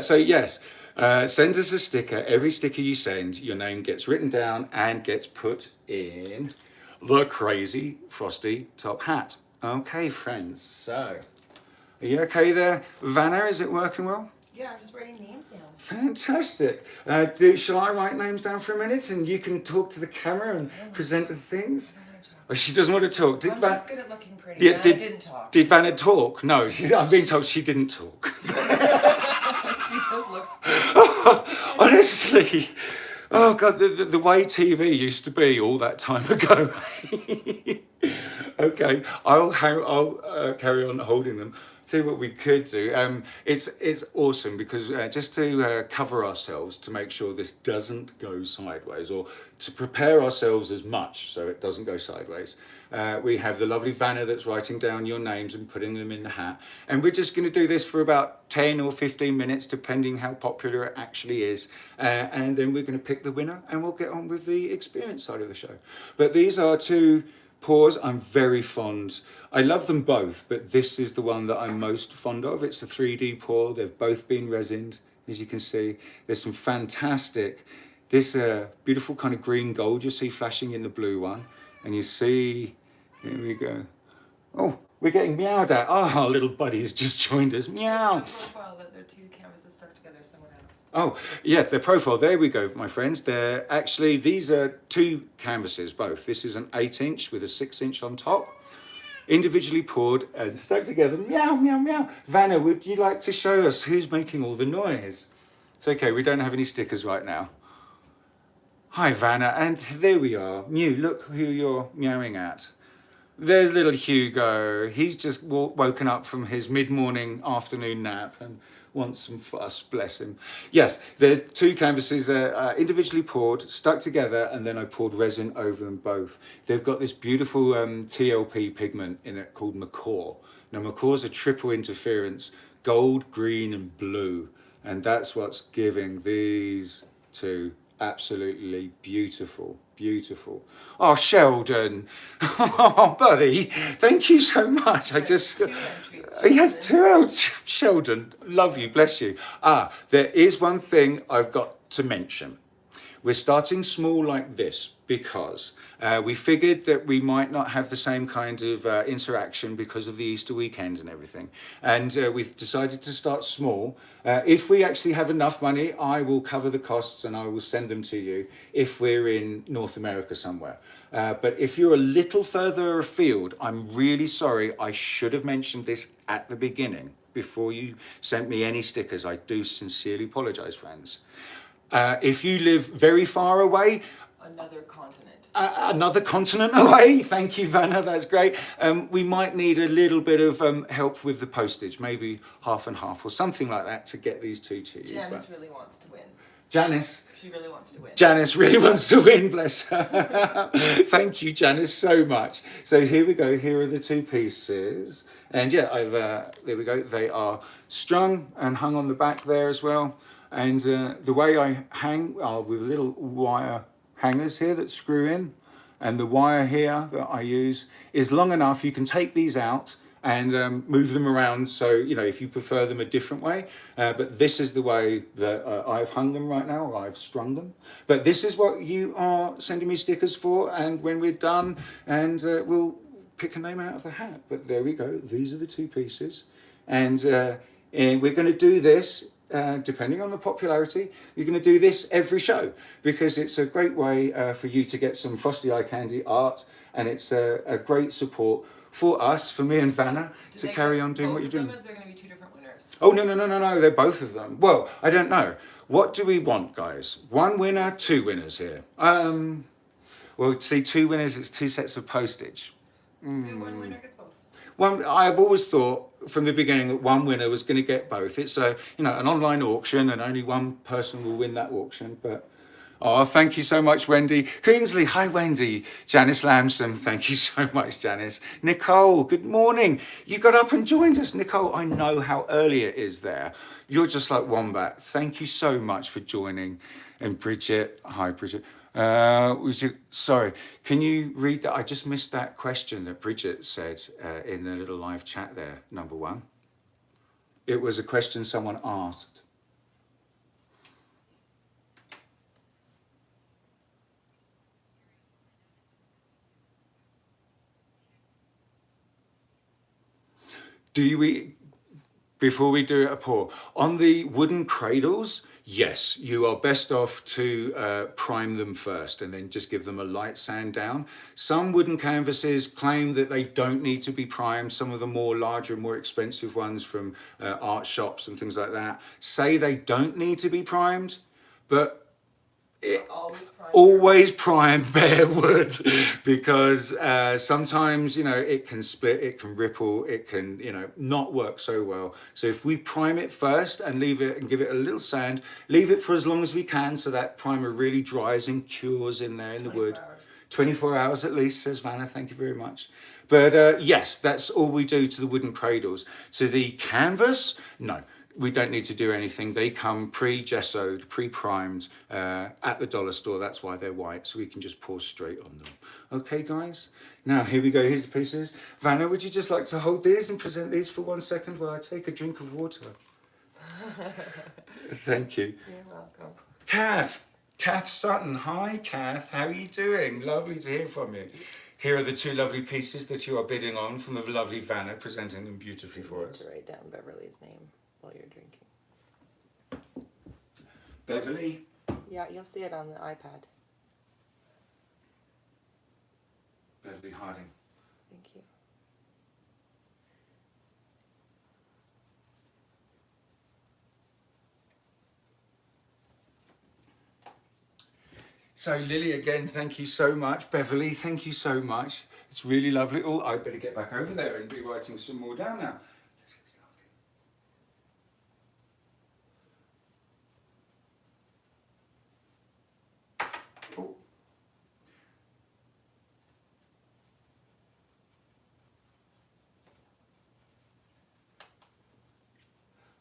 So yes. Send us a sticker. Every sticker you send, your name gets written down and gets put in the crazy frosty top hat. Okay, friends. So, are you okay there? Vanna, is it working well? Yeah, I'm just writing names down. Fantastic. Shall I write names down for a minute and you can talk to the camera and present the things? Oh, she doesn't want to talk. I'm just good at looking pretty. Yeah, I didn't talk. Did Vanna talk? No, I'm being told she didn't talk. She just looks Honestly, oh God, the way TV used to be all that time ago. Okay, I'll carry on holding them. See what we could do. It's awesome because just to cover ourselves to make sure this doesn't go sideways, or to prepare ourselves as much so it doesn't go sideways. We have the lovely Vanna that's writing down your names and putting them in the hat. And we're just going to do this for about 10 or 15 minutes, depending how popular it actually is. And then we're going to pick the winner and we'll get on with the experience side of the show. But these are two pours I'm very fond. I love them both, but this is the one that I'm most fond of. It's a 3D pour. They've both been resined, as you can see. There's some fantastic, this beautiful kind of green gold you see flashing in the blue one. And you see, here we go. Oh, we're getting meowed at. Oh, our little buddy has just joined us. Meow. profile that they're two canvases stuck together, someone else. Oh, yeah, the profile. There we go, my friends. They're actually, these are two canvases, both. This is an 8-inch with a 6-inch on top. Individually poured and stuck together. Meow, meow, meow. Vanna, would you like to show us who's making all the noise? It's okay, we don't have any stickers right now. Hi, Vanna, and there we are. Mew, look who you're meowing at. There's little Hugo. He's just woken up from his mid-morning afternoon nap, and wants some fuss, bless him. Yes, the two canvases are individually poured, stuck together, and then I poured resin over them both. They've got this beautiful TLP pigment in it called macaw. Now macaw's a triple interference, gold, green and blue, and that's what's giving these two absolutely beautiful, beautiful. Oh, Sheldon, oh, buddy, thank you so much. I just, he has two out. Sheldon, love you, bless you. There is one thing I've got to mention. We're starting small like this because we figured that we might not have the same kind of interaction because of the Easter weekend and everything. And we've decided to start small. If we actually have enough money, I will cover the costs and I will send them to you if we're in North America somewhere. But if you're a little further afield, I'm really sorry. I should have mentioned this at the beginning before you sent me any stickers. I do sincerely apologize, friends. If you live very far away, Another continent. Another continent away, thank you, Vanna, that's great. We might need a little bit of help with the postage, maybe half and half or something like that to get these two to you. Janice really wants to win. Janice? She really wants to win. Janice really wants to win, bless her. Thank you, Janice, so much. So here we go, here are the two pieces. And yeah, there we go, they are strung and hung on the back there as well. And the way I hang are with little wire hangers here that screw in. And the wire here that I use is long enough, you can take these out and move them around. So, you know, if you prefer them a different way. But this is the way that I've hung them right now, or I've strung them. But this is what you are sending me stickers for. And when we're done, and we'll pick a name out of the hat. But there we go, these are the two pieces. And we're going to do this. Depending on the popularity, you're going to do this every show because it's a great way for you to get some Frosty Eye Kandi art, and it's a great support for us, for me and Vanna, to carry on doing what you're doing. Both of them, is there going to be two different winners? Oh, no, they're both of them. Well, I don't know. What do we want, guys? One winner, two winners here? Well, see, two winners, it's two sets of postage. One winner gets both. One, I've always thought from the beginning that one winner was going to get both. It's a, you know, an online auction, and only one person will win that auction. But oh, thank you so much, Wendy Kingsley. Hi, Wendy. Janice Lamson. Thank you so much, Janice. Nicole. Good morning. You got up and joined us, Nicole. I know how early it is there. You're just like Wombat. Thank you so much for joining. And Bridget. Hi, Bridget. Sorry, can you read that? I just missed that question that Bridget said in the little live chat there, number one. It was a question someone asked. Before we do a pour, on the wooden cradles, yes, you are best off to prime them first and then just give them a light sand down. Some wooden canvases claim that they don't need to be primed. Some of the more larger and more expensive ones from art shops and things like that say they don't need to be primed, but always prime bare wood because sometimes, you know, it can split, it can ripple, it can, you know, not work so well. So if we prime it first and leave it and give it a little sand, leave it for as long as we can so that primer really dries and cures in there in the wood. 24 hours at least, says Vanna, thank you very much. But yes, that's all we do to the wooden cradles. To the canvas, no. We don't need to do anything. They come pre-gessoed, pre-primed at the dollar store. That's why they're white, so we can just pour straight on them. Okay, guys? Now, here we go. Here's the pieces. Vanna, would you just like to hold these and present these for 1 second while I take a drink of water? Thank you. You're welcome. Kath Sutton. Hi, Kath. How are you doing? Lovely to hear from you. Here are the two lovely pieces that you are bidding on from the lovely Vanna, presenting them beautifully for us. To write down Beverly's name while you're drinking. Beverly? Yeah, you'll see it on the iPad. Beverly Harding. Thank you. So Lily, again, thank you so much. Beverly, thank you so much. It's really lovely. Oh, I better get back over there and be writing some more down now.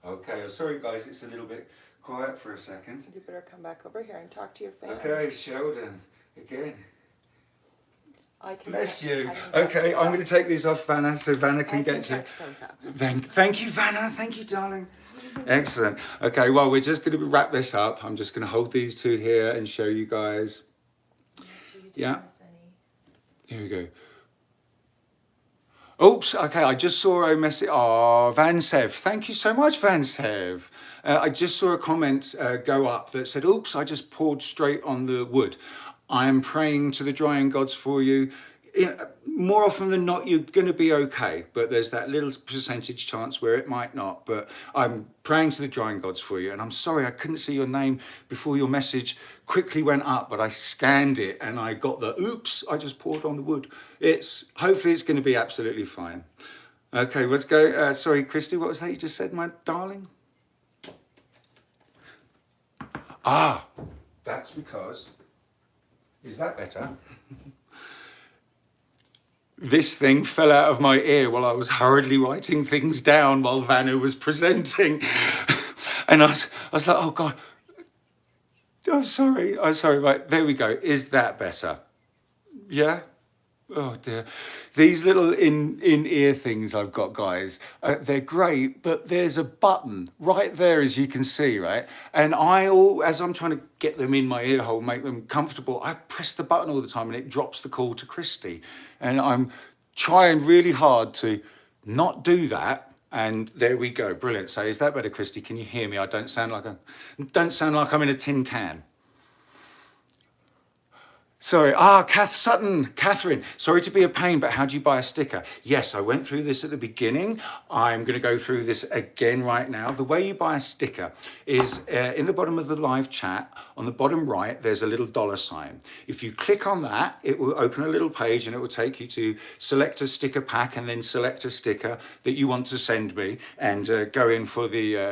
Okay, sorry guys, it's a little bit quiet for a second. You better come back over here and talk to your fans. Okay, Sheldon, again. I can Bless touch- you. I can Okay, touch I'm that. going to take these off Vanna so Vanna can I get to... touch those up. Thank you, Vanna. Thank you, darling. Excellent. Okay, well, we're just going to wrap this up. I'm just going to hold these two here and show you guys. Make sure you Yeah. don't miss any. Here we go. Oops, okay, I just saw a message. Oh, Van Sev. Thank you so much, Van Sev. I just saw a comment go up that said, oops, I just poured straight on the wood. I am praying to the drying gods for you. More often than not, you're going to be okay, but there's that little percentage chance where it might not. But I'm praying to the drying gods for you, and I'm sorry I couldn't see your name before your message quickly went up, but I scanned it and I got the oops, I just poured on the wood. Hopefully it's going to be absolutely fine. Okay, let's go. Sorry, Christy, what was that you just said, my darling? Ah, that's because, is that better? This thing fell out of my ear while I was hurriedly writing things down while Vanna was presenting. And I was like, oh God, I'm sorry, right, there we go. Is that better? Yeah? Oh dear. These little in-ear things I've got, guys, they're great, but there's a button right there, as you can see, right? And as I'm trying to get them in my ear hole, make them comfortable, I press the button all the time and it drops the call to Christy. And I'm trying really hard to not do that. And there we go, brilliant. So is that better, Christy? Can you hear me? I don't sound like I'm in a tin can. Sorry, Catherine, sorry to be a pain, but how do you buy a sticker? Yes, I went through this at the beginning. I'm going to go through this again right now. The way you buy a sticker is in the bottom of the live chat, on the bottom right, there's a little $sign. If you click on that, it will open a little page and it will take you to select a sticker pack and then select a sticker that you want to send me and go in for the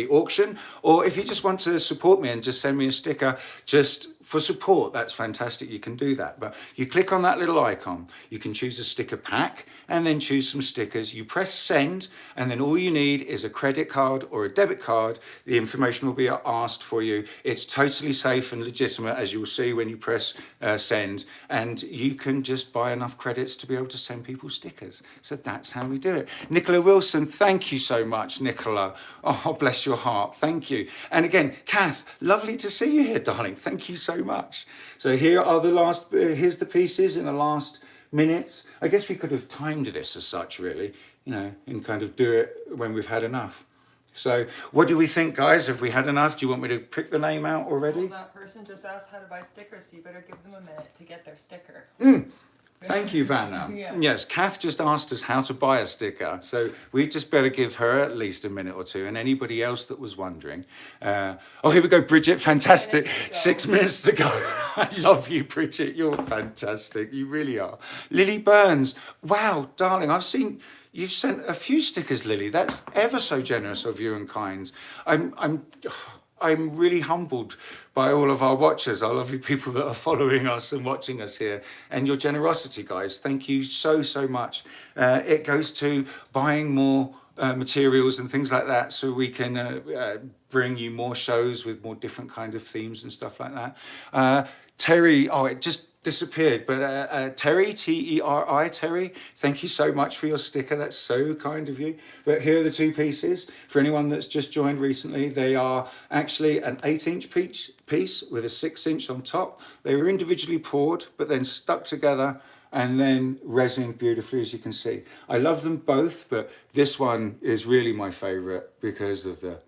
auction, or if you just want to support me and just send me a sticker just for support, that's fantastic, you can do that. But you click on that little icon, you can choose a sticker pack and then choose some stickers. You press send, and then all you need is a credit card or a debit card. The information will be asked for you. It's totally safe and legitimate, as you'll see when you press send, and you can just buy enough credits to be able to send people stickers. So that's how we do it. Nicola Wilson, thank you so much, Nicola. Oh, bless your heart, thank you. And again, Kath, lovely to see you here, darling. Thank you so much. So here are here's the pieces in the last minutes. I guess we could have timed this as such, really, and kind of do it when we've had enough. So what do we think, guys? Have we had enough? Do you want me to pick the name out already? Well, that person just asked how to buy stickers, so you better give them a minute to get their sticker. Thank you, Vanna. Yeah. Yes, Kath just asked us how to buy a sticker, so we just better give her at least a minute or two, and anybody else that was wondering. Oh, here we go, Bridget, fantastic. 6 minutes to go. I love you, Bridget, you're fantastic, you really are. Lily Burns, wow, darling, I've seen... You've sent a few stickers, Lily. That's ever so generous of you and kind. I'm really humbled by all of our watchers, our lovely people that are following us and watching us here, and your generosity, guys. Thank you so, so much. It goes to buying more materials and things like that, so we can bring you more shows with more different kind of themes and stuff like that. Terry, oh, it just disappeared, but Terry, T-E-R-I, Terry, thank you so much for your sticker. That's so kind of you. But here are the two pieces. For anyone that's just joined recently, they are actually an 8-inch piece with a 6-inch on top. They were individually poured, but then stuck together and then resined beautifully, as you can see. I love them both, but this one is really my favorite because of the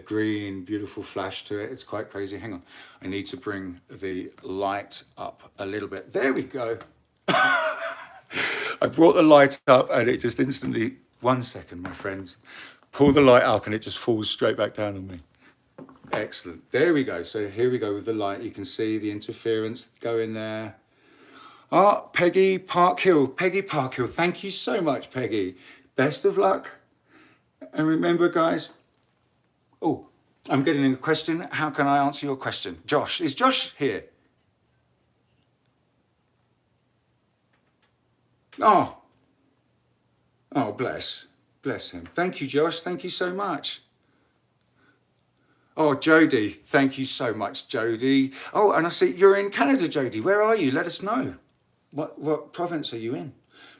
green, beautiful flash to it. It's quite crazy. Hang on. I need to bring the light up a little bit. There we go. I brought the light up and it just instantly, 1 second, my friends, pull the light up and it just falls straight back down on me. Excellent. There we go. So here we go with the light. You can see the interference go in there. Ah, Peggy Parkhill. Peggy Parkhill. Thank you so much, Peggy. Best of luck. And remember, guys, oh, I'm getting a question. How can I answer your question? Josh, is Josh here? Oh, bless. Bless him. Thank you, Josh. Thank you so much. Oh, Jody, thank you so much, Jody. Oh, and I see you're in Canada, Jody. Where are you? Let us know. What province are you in?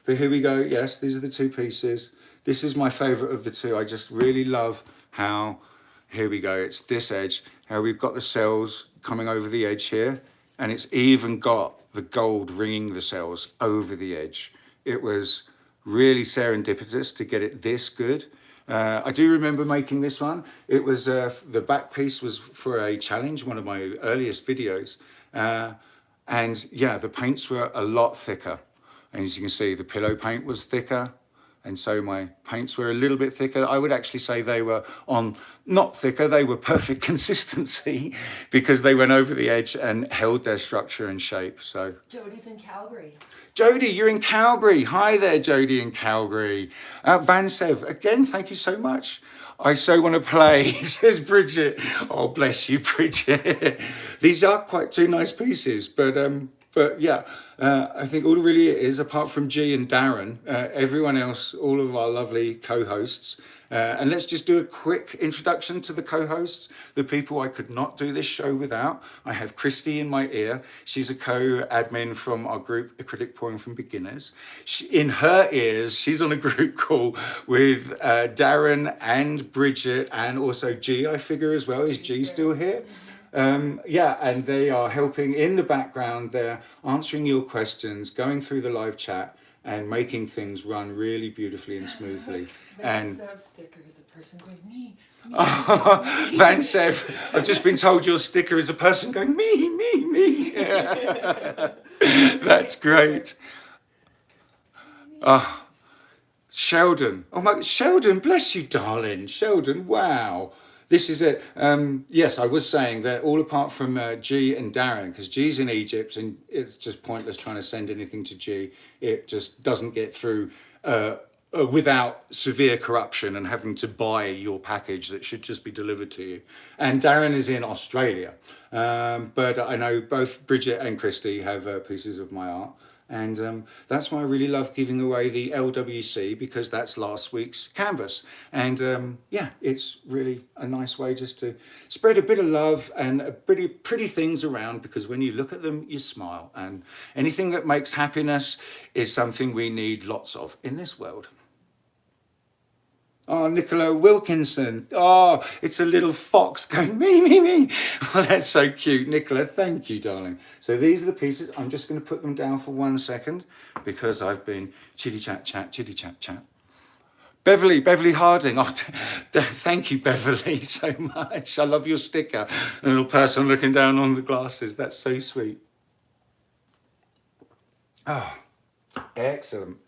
But here we go. Yes, these are the two pieces. This is my favorite of the two. I just really love how, here we go. It's this edge, how we've got the cells coming over the edge here. And it's even got the gold ringing the cells over the edge. It was really serendipitous to get it this good. I do remember making this one. It was, the back piece was for a challenge, one of my earliest videos. And yeah, the paints were a lot thicker. And as you can see, the pillow paint was thicker. And so my paints were a little bit thicker. I would actually say they were not thicker, they were perfect consistency because they went over the edge and held their structure and shape. So Jody's in Calgary. Jody, you're in Calgary. Hi there, Jody in Calgary. Vansev, again, thank you so much. I so want to play, says Bridget. Oh, bless you, Bridget. These are quite two nice pieces, but yeah, I think all really it is, apart from G and Darren, everyone else, all of our lovely co-hosts. And let's just do a quick introduction to the co-hosts, the people I could not do this show without. I have Christy in my ear. She's a co-admin from our group, Acrylic Pouring from Beginners. In her ears, she's on a group call with Darren and Bridget and also G, I figure as well. Is G still here? Yeah, and they are helping in the background. They're answering your questions, going through the live chat and making things run really beautifully and smoothly. And sticker is a person going me. Vansev, I've just been told your sticker is a person going me. That's great. Sheldon. Oh my, Sheldon, bless you, darling. Sheldon, wow. This is it. Yes, I was saying that all apart from G and Darren, because G's in Egypt and it's just pointless trying to send anything to G. It just doesn't get through without severe corruption and having to buy your package that should just be delivered to you. And Darren is in Australia. But I know both Bridget and Christy have pieces of my art. And that's why I really love giving away the LWC, because that's last week's canvas. And yeah, it's really a nice way just to spread a bit of love and pretty things around, because when you look at them, you smile. And anything that makes happiness is something we need lots of in this world. Oh, Nicola Wilkinson. Oh, it's a little fox going me. Oh, that's so cute. Nicola, thank you, darling. So these are the pieces. I'm just going to put them down for 1 second because I've been chitty chat. Beverly Harding. Oh, thank you, Beverly, so much. I love your sticker. A little person looking down on the glasses. That's so sweet. Oh, excellent.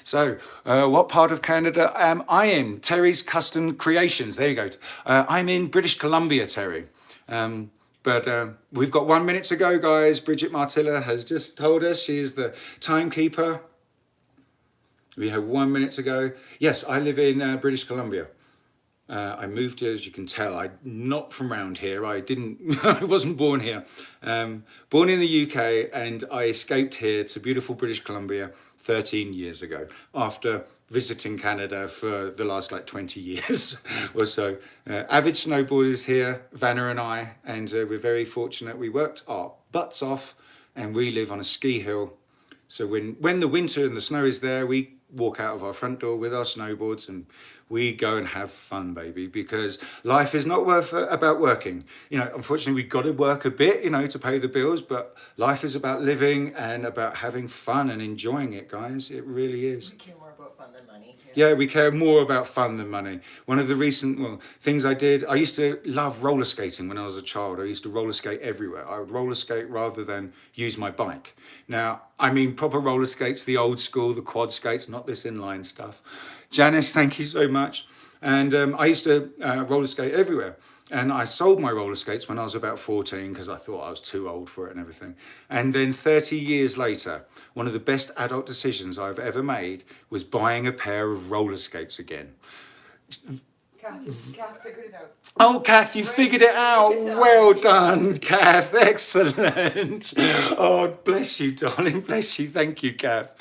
So, what part of Canada am I in? Terry's Custom Creations. There you go. I'm in British Columbia, Terry. But we've got 1 minute to go, guys. Bridget Martilla has just told us she is the timekeeper. We have 1 minute to go. Yes, I live in British Columbia. I moved here, as you can tell. I'm not from around here. I wasn't born here. Born in the UK, and I escaped here to beautiful British Columbia 13 years ago after visiting Canada for the last 20 years or so. Avid snowboarders here, Vanna and I, and we're very fortunate. We worked our butts off and we live on a ski hill. So when the winter and the snow is there, we walk out of our front door with our snowboards and we go and have fun, baby, because life is not about working. Unfortunately, we've got to work a bit, to pay the bills, but life is about living and about having fun and enjoying it, guys. It really is. We care more about fun than money. Yeah, we care more about fun than money. One of the recent things I did, I used to love roller skating when I was a child. I used to roller skate everywhere. I would roller skate rather than use my bike. Now, I mean proper roller skates, the old school, the quad skates, not this inline stuff. Janice, thank you so much. And I used to roller skate everywhere. And I sold my roller skates when I was about 14 because I thought I was too old for it and everything. And then 30 years later, one of the best adult decisions I've ever made was buying a pair of roller skates again. Kath figured it out. Oh, Kath, you figured it out. Well done, Kath. Excellent. Oh, bless you, darling. Bless you. Thank you, Kath.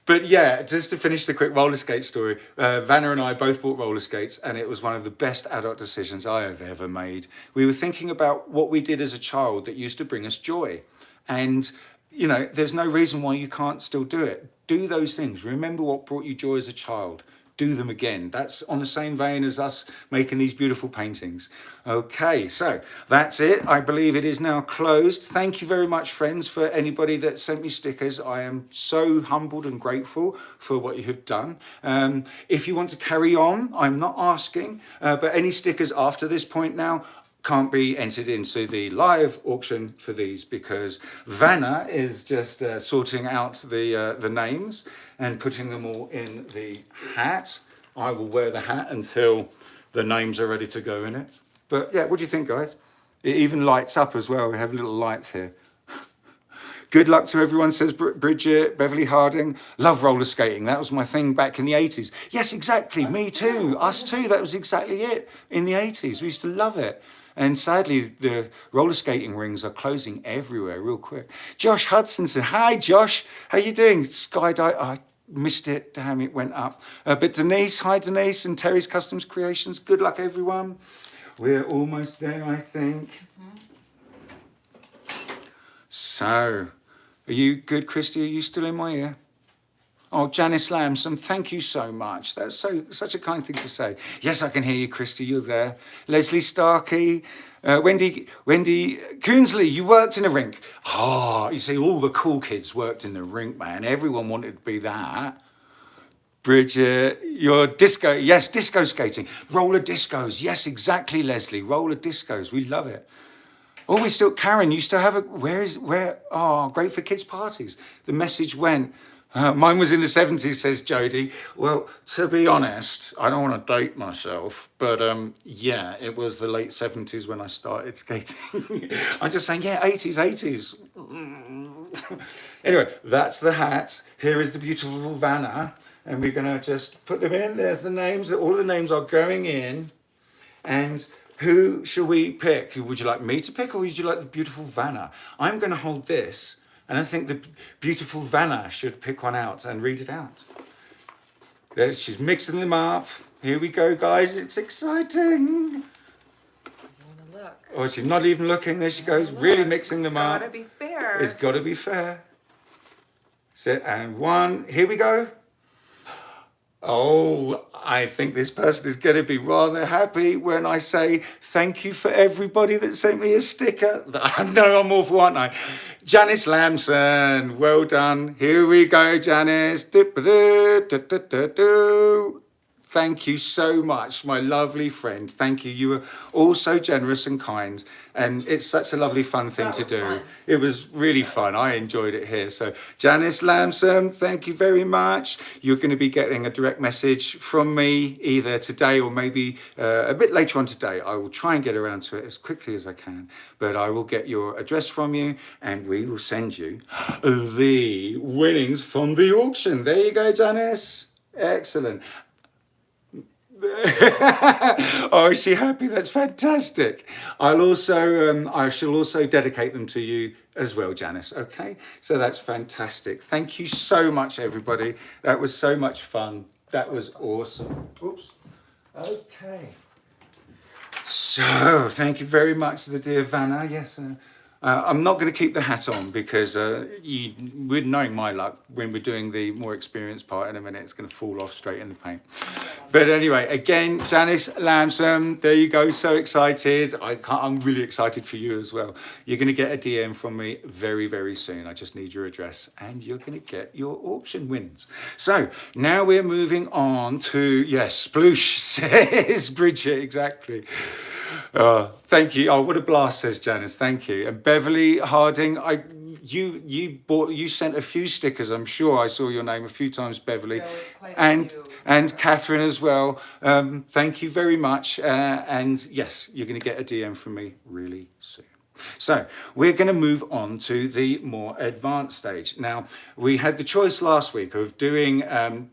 But yeah, just to finish the quick roller skate story, Vanna and I both bought roller skates, and it was one of the best adult decisions I have ever made. We were thinking about what we did as a child that used to bring us joy. And, you know, there's no reason why you can't still do it. Do those things. Remember what brought you joy as a child. Do them again. That's on the same vein as us making these beautiful paintings. Okay, so that's it. I believe it is now closed. Thank you very much, friends, for anybody that sent me stickers. I am so humbled and grateful for what you have done. If you want to carry on, I'm not asking, but any stickers after this point now can't be entered into the live auction for these, because Vanna is just sorting out the names and putting them all in the hat. I will wear the hat until the names are ready to go in it. But yeah, what do you think, guys? It even lights up as well. We have little lights here. Good luck to everyone, says Bridget. Beverly Harding. Love roller skating. That was my thing back in the 80s. Yes, exactly. Me too. Us too. That was exactly it in the 80s. We used to love it. And sadly, the roller skating rings are closing everywhere real quick. Josh Hudson said, hi, Josh. How you doing? Skydive. I missed it. Damn, it went up. But Denise, hi, Denise. And Terry's Customs Creations. Good luck, everyone. We're almost there, I think. So, are you good, Christy? Are you still in my ear? Oh, Janice Lamson, thank you so much. That's such a kind thing to say. Yes, I can hear you, Christy. You're there. Leslie Starkey, Wendy Coonsley, you worked in a rink. Oh, you see, all the cool kids worked in the rink, man. Everyone wanted to be that. Bridget, your disco, yes, disco skating. Roller discos, yes, exactly, Leslie. Roller discos, we love it. Oh, we still, Karen, you still have a, oh, great for kids' parties. The message went. Mine was in the 70s, says Jody. Well, to be honest, I don't want to date myself, but yeah, it was the late 70s when I started skating. I'm just saying, yeah, 80s. Anyway, that's the hat. Here is the beautiful Vanna, and we're going to just put them in. There's the names. All the names are going in. And who shall we pick? Would you like me to pick, or would you like the beautiful Vanna? I'm going to hold this. And I think the beautiful Vanna should pick one out and read it out. There, she's mixing them up. Here we go, guys. It's exciting. Look. Oh, she's not even looking. There she goes, really mixing them up. It's gotta be fair. It's got to be fair. So, and one. Here we go. Oh, I think this person is going to be rather happy when I say thank you for everybody that sent me a sticker. I know I'm awful, aren't I? Janice Lamson, well done. Here we go, Janice. Thank you so much, my lovely friend. Thank you. You were all so generous and kind. And it's such a lovely, fun thing to do. Fun. It was really fun. I enjoyed it here. So, Janice Lamson, thank you very much. You're going to be getting a direct message from me either today or maybe a bit later on today. I will try and get around to it as quickly as I can. But I will get your address from you and we will send you the winnings from the auction. There you go, Janice. Excellent. Oh, is she happy? That's fantastic. I shall also dedicate them to you as well, Janice. Okay, so that's fantastic. Thank you so much, everybody. That was so much fun. That was awesome. Oops. Okay. So, thank you very much to the dear Vanna. Yes, I'm not going to keep the hat on because with knowing my luck, when we're doing the more experienced part in a minute, it's going to fall off straight in the paint. But anyway, again, Janice Lamson, there you go. So excited. I'm really excited for you as well. You're going to get a DM from me very, very soon. I just need your address and you're going to get your auction wins. So now we're moving on to, yes, sploosh, says Bridget, exactly. Thank you. Oh, what a blast, says Janice. Thank you. And Beverly Harding, you sent a few stickers. I'm sure I saw your name a few times, Beverly, and Catherine as well. Thank you very much. And yes, you're going to get a DM from me really soon. So we're going to move on to the more advanced stage. Now, we had the choice last week of doing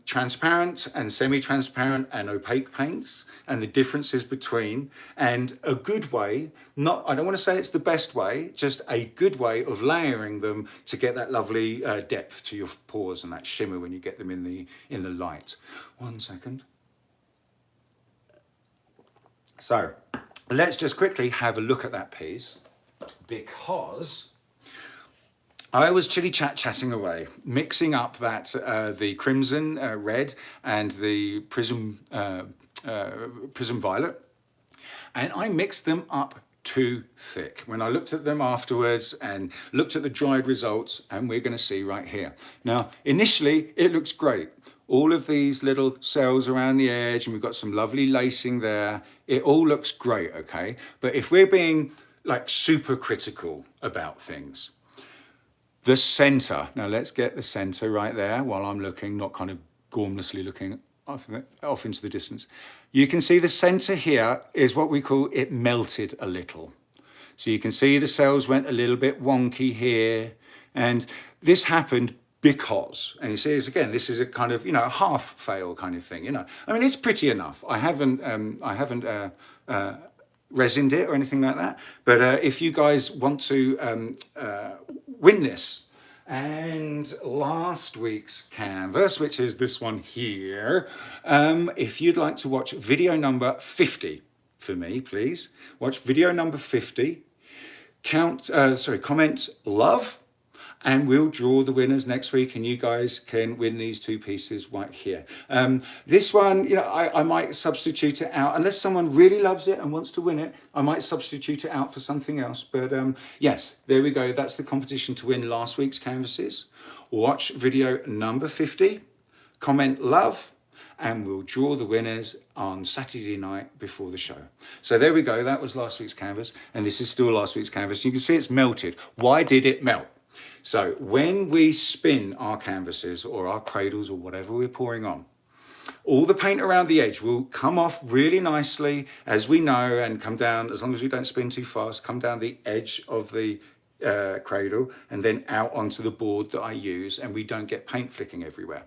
transparent and semi-transparent and opaque paints and the differences between, and a good way, I don't want to say it's the best way, just a good way of layering them to get that lovely depth to your pores and that shimmer when you get them in the light. 1 second. So let's just quickly have a look at that piece, because I was chatting away, mixing up that the crimson red and the prism violet, and I mixed them up too thick. When I looked at them afterwards and looked at the dried results, and we're going to see right here. Now, initially, it looks great. All of these little cells around the edge, and we've got some lovely lacing there. It all looks great, okay? But if we're being like super critical about things, the center, now let's get the center right there while I'm looking, not kind of gormlessly looking off into the distance. You can see the center here is what we call it melted a little. So you can see the cells went a little bit wonky here, and this happened because, and you see this again, this is a kind of, you know, a half fail kind of thing, you know. I mean, it's pretty enough. I haven't resined it or anything like that, but if you guys want to win this, and last week's canvas, which is this one here, if you'd like to watch video number 50 for me, please watch video number 50, comment love, and we'll draw the winners next week, and you guys can win these two pieces right here. This one, you know, I might substitute it out, unless someone really loves it and wants to win it, I might substitute it out for something else. But yes, there we go. That's the competition to win last week's canvases. Watch video number 50, comment love, and we'll draw the winners on Saturday night before the show. So there we go. That was last week's canvas, and this is still last week's canvas. You can see it's melted. Why did it melt? So when we spin our canvases or our cradles or whatever we're pouring on, all the paint around the edge will come off really nicely, as we know, and come down, as long as we don't spin too fast, come down the edge of the cradle and then out onto the board that I use, and we don't get paint flicking everywhere.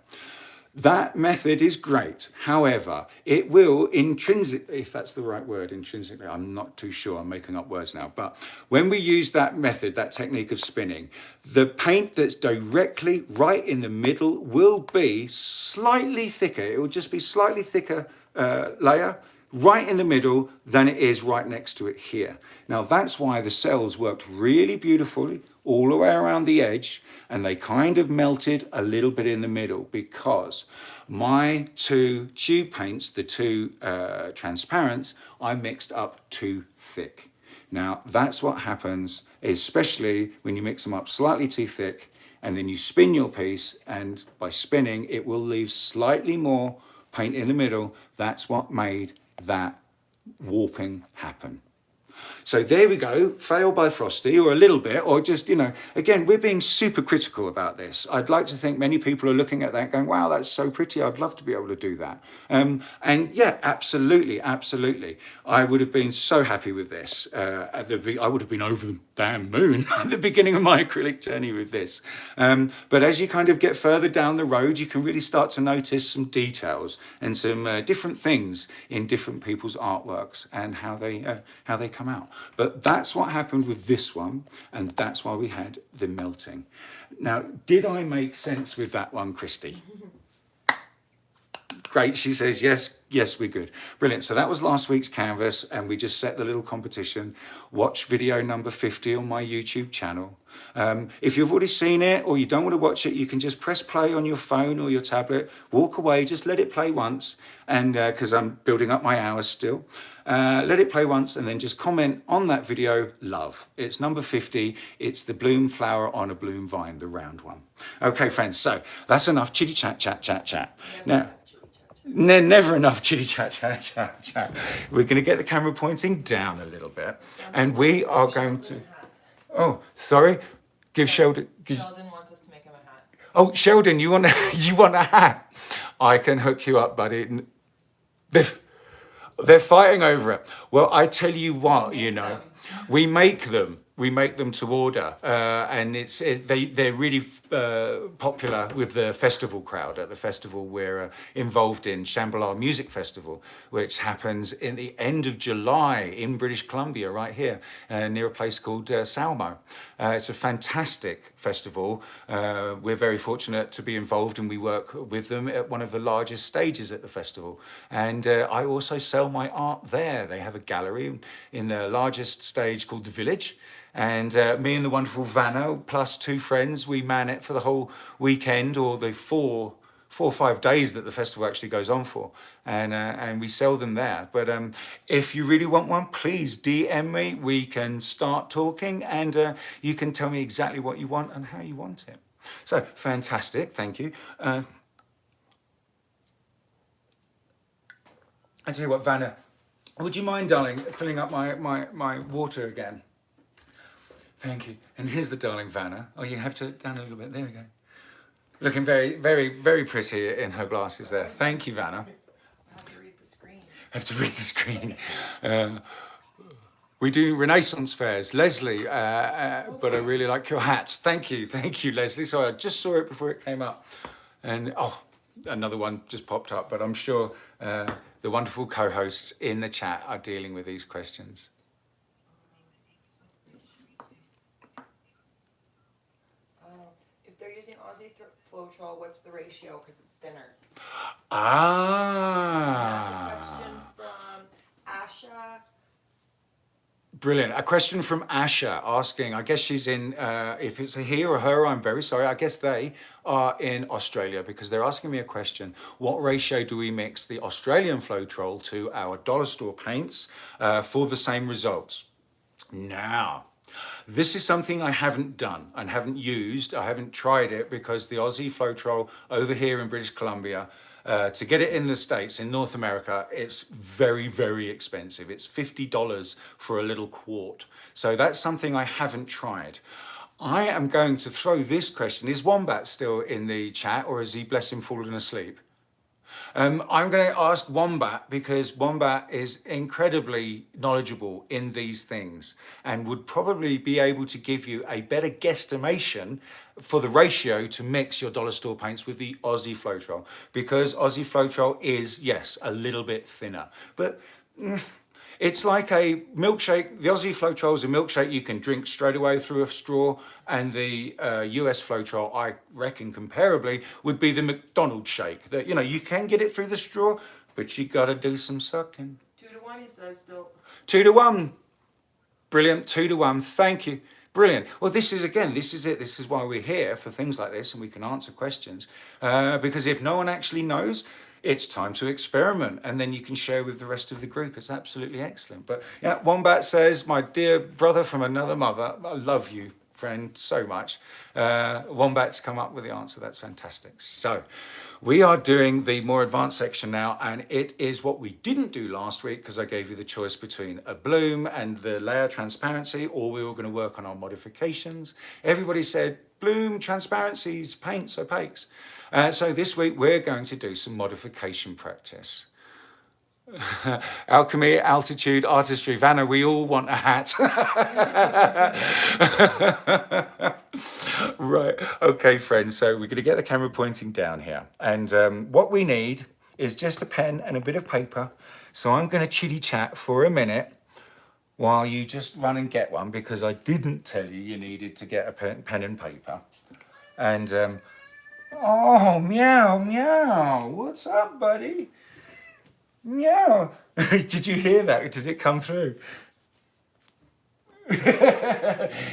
That method is great. However, it will intrinsically, if that's the right word, intrinsically, I'm not too sure, I'm making up words now, but when we use that method, that technique of spinning, the paint that's directly right in the middle will be slightly thicker. It will just be slightly thicker layer right in the middle than it is right next to it here. Now that's why the cells worked really beautifully all the way around the edge, and they kind of melted a little bit in the middle, because my two tube paints, the two transparents, I mixed up too thick. Now that's what happens, especially when you mix them up slightly too thick, and then you spin your piece, and by spinning it will leave slightly more paint in the middle. That's what made that warping happen. So there we go, fail by Frosty, or a little bit, or just, you know, again, we're being super critical about this. I'd like to think many people are looking at that going, wow, that's so pretty, I'd love to be able to do that. And yeah, absolutely, absolutely. I would have been so happy with this. I would have been over the damn moon at the beginning of my acrylic journey with this. But as you kind of get further down the road, you can really start to notice some details and some different things in different people's artworks and how they come out. But that's what happened with this one, and that's why we had the melting. Now, did I make sense with that one, Christy? Great, she says, yes, we're good. Brilliant, so that was last week's canvas, and we just set the little competition. Watch video number 50 on my YouTube channel. If you've already seen it, or you don't want to watch it, you can just press play on your phone or your tablet, walk away, just let it play once, and because I'm building up my hours still. Let it play once, and then just comment on that video, love. It's number 50. It's the bloom flower on a bloom vine, the round one. Okay, friends, so that's enough chitty chat. Now, never enough chitty chat. We're going to get the camera pointing down a little bit, and we are going to... Oh, sorry. Give Sheldon... Sheldon wants us to make him a hat. Oh, Sheldon, you want a hat? I can hook you up, buddy. They're fighting over it. Well, I tell you what, you know. We make them. We make them to order, and they're really popular with the festival crowd at the festival we're involved in, Shambhala Music Festival, which happens in the end of July in British Columbia, right here, near a place called Salmo. It's a fantastic festival. We're very fortunate to be involved, and we work with them at one of the largest stages at the festival. And I also sell my art there. They have a gallery in the largest stage called The Village. And me and the wonderful Vanna, plus 2 friends, we man it for the whole weekend, or the four or 5 days that the festival actually goes on for, and we sell them there. But if you really want one, please DM me. We can start talking, and you can tell me exactly what you want and how you want it. So fantastic, thank you. I tell you what, Vanna, would you mind, darling, filling up my water again? Thank you. And here's the darling Vanna. Oh, you have to down a little bit. There we go. Looking very, very, very pretty in her glasses there. Thank you, Vanna. I have to read the screen. Have to read the screen. We do Renaissance fairs, Leslie, but I really like your hats. Thank you, Leslie. Sorry, I just saw it before it came up. And oh, another one just popped up, but I'm sure the wonderful co-hosts in the chat are dealing with these questions. Using Aussie Floetrol, what's the ratio? Because it's thinner. Ah. That's a question from Asha. Brilliant. A question from Asha asking, I guess she's in, if it's a he or her, I'm very sorry. I guess they are in Australia, because they're asking me a question. What ratio do we mix the Australian Floetrol to our dollar store paints for the same results? Now, this is something I haven't done and haven't used. I haven't tried it because the Aussie Floetrol over here in British Columbia, to get it in the States, in North America, it's very, very expensive. It's $50 for a little quart. So that's something I haven't tried. I am going to throw this question. Is Wombat still in the chat, or is he, bless him, fallen asleep? I'm going to ask Wombat, because Wombat is incredibly knowledgeable in these things and would probably be able to give you a better guesstimation for the ratio to mix your dollar store paints with the Aussie Floetrol, because Aussie Floetrol is, yes, a little bit thinner, but it's like a milkshake. The Aussie Floetrol is a milkshake you can drink straight away through a straw, and the US Floetrol, I reckon comparably, would be the McDonald's shake. That, you know, you can get it through the straw, but you got to do some sucking. 2-to-1, he says still. 2-to-1. Brilliant. 2-to-1. Thank you. Brilliant. Well, this is, again, this is it. This is why we're here, for things like this, and we can answer questions. Because if no one actually knows, it's time to experiment, and then you can share with the rest of the group. It's absolutely excellent. But yeah, Wombat says, my dear brother from another mother, I love you, friend, so much. Wombat's come up with the answer. That's fantastic. So we are doing the more advanced section now, and it is what we didn't do last week, because I gave you the choice between a bloom and the layer transparency, or we were going to work on our modifications. Everybody said bloom, transparencies, paints, opaques. So this week we're going to do some modification practice. Alchemy, altitude, artistry. Vanna, we all want a hat. Right. Okay, friends. So we're going to get the camera pointing down here. And what we need is just a pen and a bit of paper. So I'm going to chitty chat for a minute while you just run and get one, because I didn't tell you needed to get a pen and paper. And oh, meow, meow. What's up, buddy? Meow. Did you hear that? Did it come through?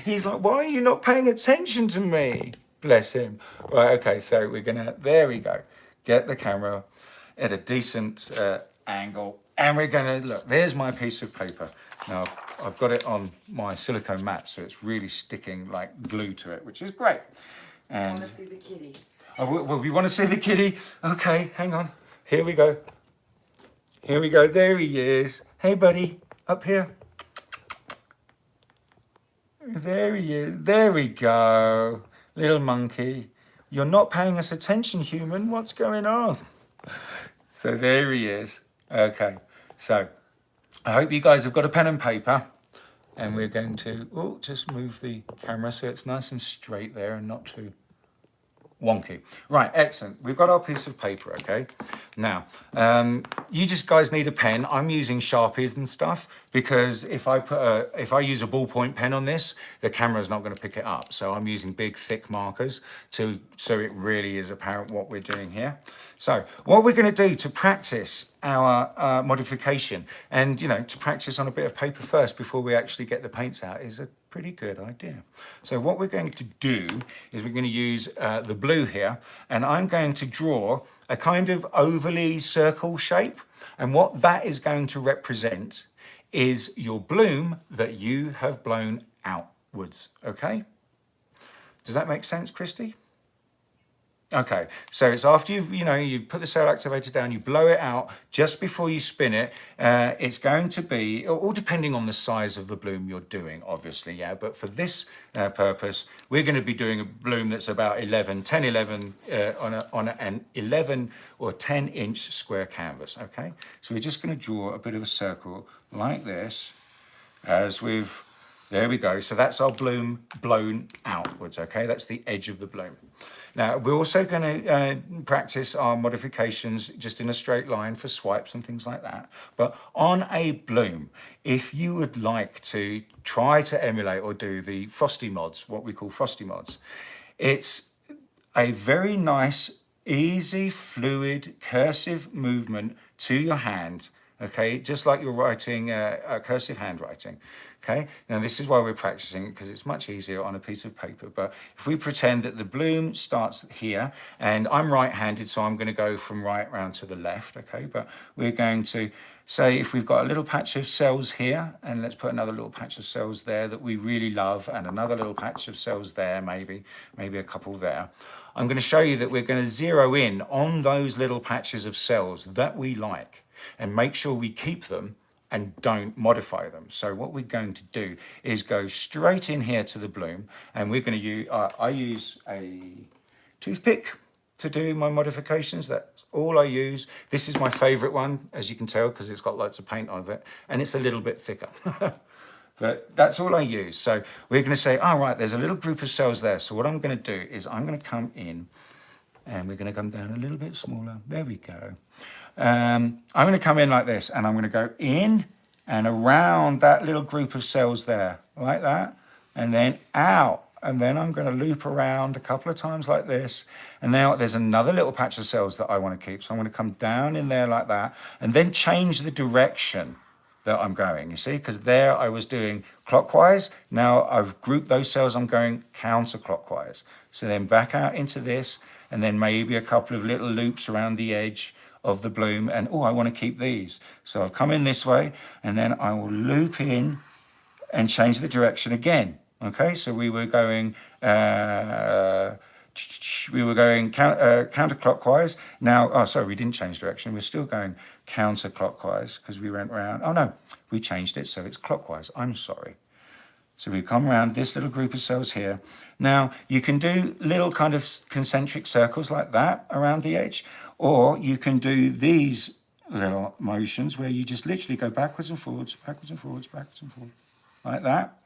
He's like, why are you not paying attention to me? Bless him. Right, okay, so we're going to, there we go. Get the camera at a decent angle. And we're going to, look, there's my piece of paper. Now, I've got it on my silicone mat, so it's really sticking like glue to it, which is great. And I want to see the kitty. Oh, well, we want to see the kitty. Okay, hang on. Here we go. Here we go. There he is. Hey, buddy. Up here. There he is. There we go. Little monkey. You're not paying us attention, human. What's going on? So there he is. Okay. So I hope you guys have got a pen and paper. And we're going to, just move the camera so it's nice and straight there and not too wonky. Right, excellent. We've got our piece of paper, okay? Now, you just guys need a pen. I'm using Sharpies and stuff because if I use a ballpoint pen on this, the camera's not going to pick it up. So I'm using big, thick markers so it really is apparent what we're doing here. So what we're going to do to practice our modification and, to practice on a bit of paper first before we actually get the paints out is a pretty good idea. So what we're going to do is we're going to use the blue here, and I'm going to draw a kind of overly circle shape. And what that is going to represent is your bloom that you have blown outwards, okay? Does that make sense, Christy? Okay, so it's after you put the sail activator down, you blow it out just before you spin it. It's going to be, all depending on the size of the bloom you're doing, obviously, yeah. But for this purpose, we're going to be doing a bloom that's about 11 on an 11 or 10-inch square canvas. Okay, so we're just going to draw a bit of a circle like this, there we go. So that's our bloom blown outwards. Okay, that's the edge of the bloom. Now, we're also going to practice our modifications just in a straight line for swipes and things like that. But on a bloom, if you would like to try to emulate or do the Frosty mods, what we call Frosty mods, it's a very nice, easy, fluid, cursive movement to your hand, okay? Just like you're writing a cursive handwriting. Okay, now this is why we're practicing it, because it's much easier on a piece of paper. But if we pretend that the bloom starts here, and I'm right-handed, so I'm going to go from right round to the left, okay? But we're going to say if we've got a little patch of cells here, and let's put another little patch of cells there that we really love, and another little patch of cells there, maybe a couple there. I'm going to show you that we're going to zero in on those little patches of cells that we like, and make sure we keep them and don't modify them. So what we're going to do is go straight in here to the bloom, and we're going to use, I use a toothpick to do my modifications. That's all I use. This is my favorite one, as you can tell, because it's got lots of paint on it, and it's a little bit thicker. But that's all I use. So we're going to say, all right, there's a little group of cells there. So what I'm going to do is I'm going to come in, and we're going to come down a little bit smaller. There we go. I'm going to come in like this, and I'm going to go in and around that little group of cells there, like that, and then out. And then I'm going to loop around a couple of times like this. And now there's another little patch of cells that I want to keep. So I'm going to come down in there like that, and then change the direction that I'm going, you see, because there I was doing clockwise. Now I've grouped those cells, I'm going counterclockwise. So then back out into this, and then maybe a couple of little loops around the edge of the bloom, and I want to keep these. So I've come in this way, and then I will loop in and change the direction again. Okay, so we were going counterclockwise. Now, sorry, we didn't change direction. We're still going counterclockwise because we went around. Oh no, we changed it, so it's clockwise. I'm sorry. So we come around this little group of cells here. Now, you can do little kind of concentric circles like that around the edge, or you can do these little motions where you just literally go backwards and forwards, backwards and forwards, backwards and forwards, like that.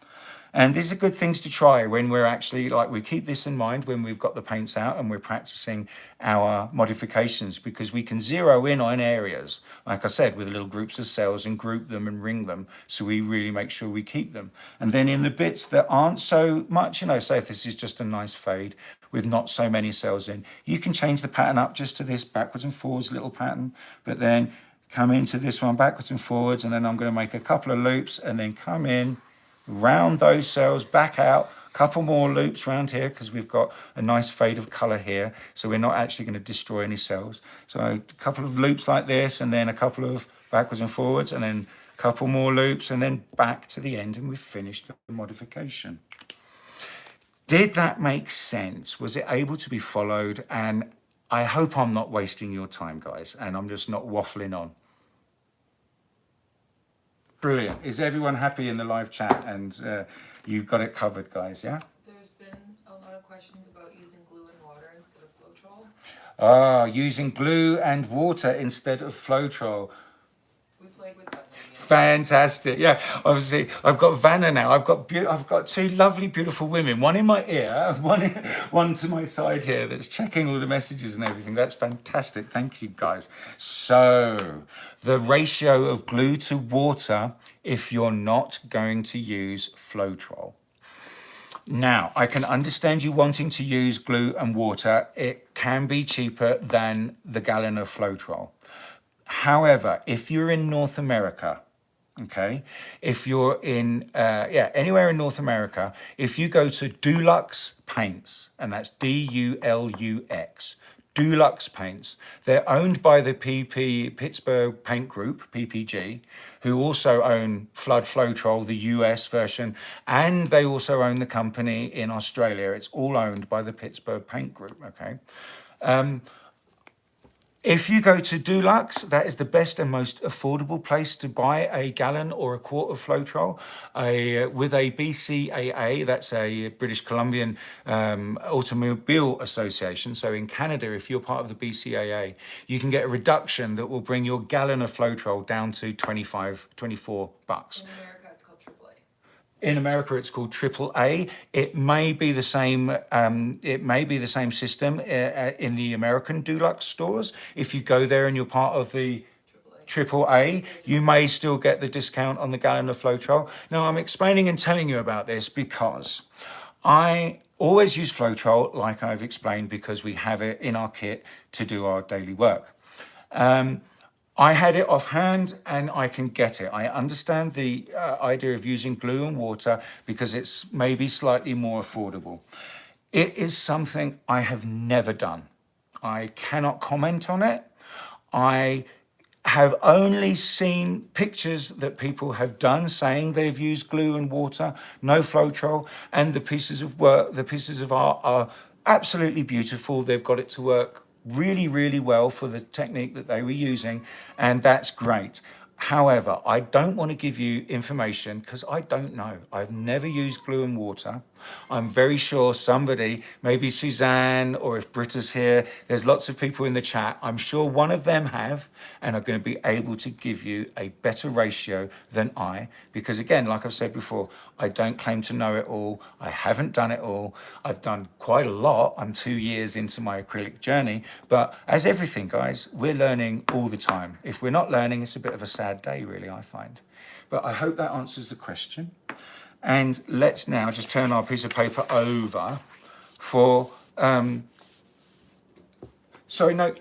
And these are good things to try when we're actually, we keep this in mind when we've got the paints out and we're practicing our modifications, because we can zero in on areas, like I said, with little groups of cells and group them and ring them. So we really make sure we keep them. And then in the bits that aren't so much, say if this is just a nice fade with not so many cells in, you can change the pattern up just to this backwards and forwards little pattern, but then come into this one backwards and forwards, and then I'm going to make a couple of loops and then come in, round those cells, back out, a couple more loops around here because we've got a nice fade of color here, so we're not actually going to destroy any cells. So a couple of loops like this, and then a couple of backwards and forwards, and then a couple more loops, and then back to the end, and we've finished the modification. Did that make sense? Was it able to be followed? And I hope I'm not wasting your time, guys, and I'm just not waffling on. Brilliant. Is everyone happy in the live chat? And you've got it covered, guys, yeah? There's been a lot of questions about using glue and water instead of Floetrol. Using glue and water instead of Floetrol. We played with that. Fantastic. Yeah, obviously I've got Vanna now. I've got two lovely, beautiful women. One in my ear, one to my side here that's checking all the messages and everything. That's fantastic. Thank you, guys. So the ratio of glue to water if you're not going to use Floetrol. Now, I can understand you wanting to use glue and water. It can be cheaper than the gallon of Floetrol. However, if you're in North America, okay, if you're in, anywhere in North America, if you go to Dulux Paints, and that's D-U-L-U-X, Dulux Paints, they're owned by the Pittsburgh Paint Group, PPG, who also own Floetrol, the US version, and they also own the company in Australia. It's all owned by the Pittsburgh Paint Group, okay? If you go to Dulux, that is the best and most affordable place to buy a gallon or a quart of Floetrol with a BCAA, that's a British Columbian Automobile Association. So in Canada, if you're part of the BCAA, you can get a reduction that will bring your gallon of Floetrol down to $24. In America, it's called AAA. It may be the same. It may be the same system in the American Dulux stores. If you go there and you're part of the AAA, you may still get the discount on the gallon of Floetrol. Now, I'm explaining and telling you about this because I always use Floetrol, like I've explained, because we have it in our kit to do our daily work. I had it offhand and I can get it. I understand the idea of using glue and water because it's maybe slightly more affordable. It is something I have never done. I cannot comment on it. I have only seen pictures that people have done saying they've used glue and water, no Floetrol, and the pieces of work, the pieces of art are absolutely beautiful. They've got it to work really, really well for the technique that they were using, and that's great. However, I don't want to give you information because I don't know. I've never used glue and water. I'm very sure somebody, maybe Suzanne, or if Britta's here, there's lots of people in the chat. I'm sure one of them have and are going to be able to give you a better ratio than I, because again, like I've said before, I don't claim to know it all. I haven't done it all. I've done quite a lot. I'm 2 years into my acrylic journey, but as everything, guys, we're learning all the time. If we're not learning, it's a bit of a sad day, really, I find. But I hope that answers the question. And let's now just turn our piece of paper over for, sorry, no.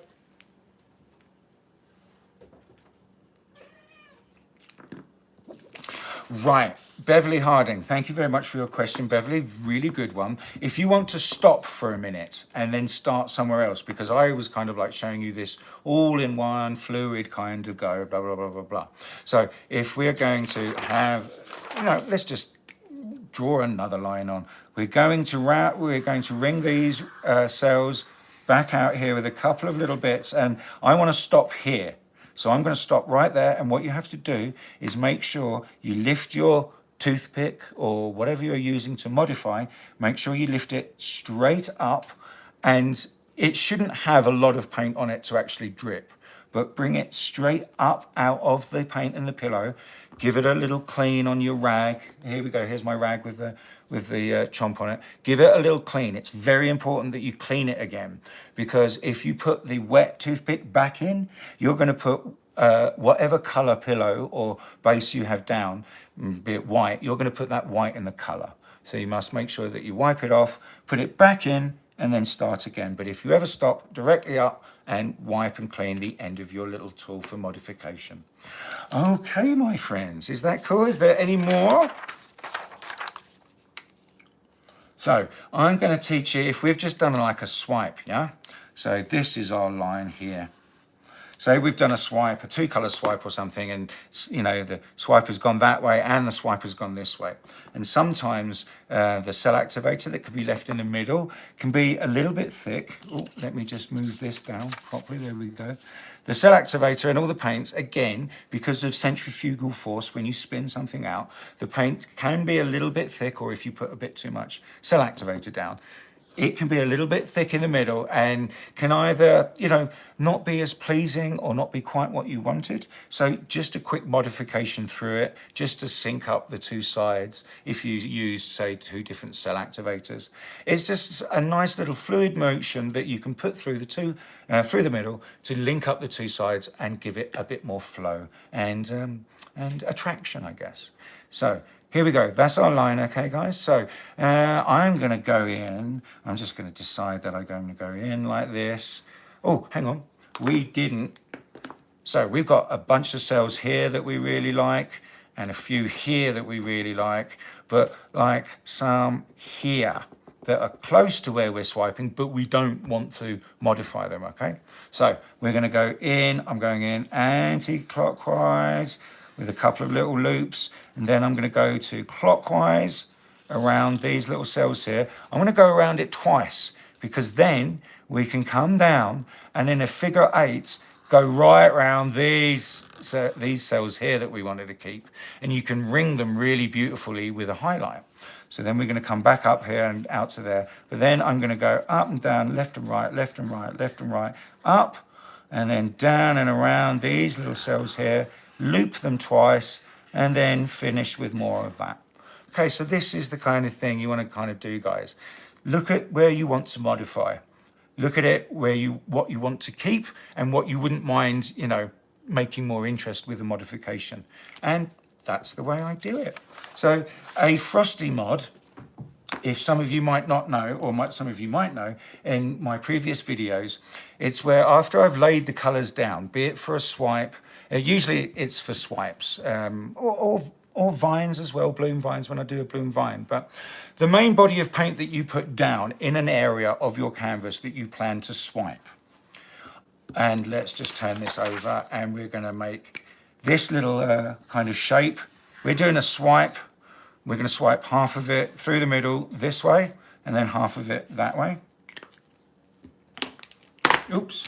Right, Beverly Harding, thank you very much for your question, Beverly, really good one. If you want to stop for a minute and then start somewhere else, because I was kind of like showing you this all in one fluid kind of go, blah, blah, blah, blah, blah. So if we're going to have, let's just draw another line on. We're going to ring these cells back out here with a couple of little bits, and I want to stop here. So I'm going to stop right there, and what you have to do is make sure you lift your toothpick or whatever you're using to modify, make sure you lift it straight up, and it shouldn't have a lot of paint on it to actually drip, but bring it straight up out of the paint and the pillow. Give it a little clean on your rag. Here we go, here's my rag with the chomp on it. Give it a little clean. It's very important that you clean it again, because if you put the wet toothpick back in, you're going to put whatever color pillow or base you have down, be it white, you're going to put that white in the color. So you must make sure that you wipe it off, put it back in, and then start again. But if you ever stop, directly up and wipe and clean the end of your little tool for modification. Okay, my friends, is that cool? Is there any more? So I'm going to teach you, if we've just done like a swipe, yeah? So this is our line here. Say we've done a swipe, a two-color swipe or something, and the swipe has gone that way and the swipe has gone this way. And sometimes the cell activator that could be left in the middle can be a little bit thick. Oh, let me just move this down properly. There we go. The cell activator and all the paints, again, because of centrifugal force, when you spin something out, the paint can be a little bit thick, or if you put a bit too much cell activator down. it can be a little bit thick in the middle and can either, you know, not be as pleasing or not be quite what you wanted. So just a quick modification through it, just to sync up the two sides if you use, say, two different cell activators. It's just a nice little fluid motion that you can put through the two, through the middle to link up the two sides and give it a bit more flow and attraction, I guess. So here we go. That's our line, okay, guys? So I'm going to go in. I'm just going to decide that I'm going to go in like this. Oh, hang on. We didn't. So we've got a bunch of cells here that we really like and a few here that we really like, but like some here that are close to where we're swiping, but we don't want to modify them, okay? So we're going to go in. I'm going in anti-clockwise with a couple of little loops, and then I'm going to go to clockwise around these little cells here. I'm going to go around it twice because then we can come down and in a figure 8 go right around these cells here that we wanted to keep, and you can ring them really beautifully with a highlight. So then we're going to come back up here and out to there, but then I'm going to go up and down, left and right, left and right, left and right, up and then down and around these little cells here, loop them twice, and then finish with more of that. Okay, so this is the kind of thing you want to kind of do, guys. Look at where you want to modify. Look at it what you want to keep and what you wouldn't mind, you know, making more interest with a modification. And that's the way I do it. So a Frosty mod, if some of you might not know, or some of you might know, in my previous videos, it's where after I've laid the colors down, be it for a swipe, usually it's for swipes, or vines as well, bloom vines when I do a bloom vine. But the main body of paint that you put down in an area of your canvas that you plan to swipe. And let's just turn this over and we're going to make this little kind of shape. We're doing a swipe. We're going to swipe half of it through the middle this way and then half of it that way. Oops.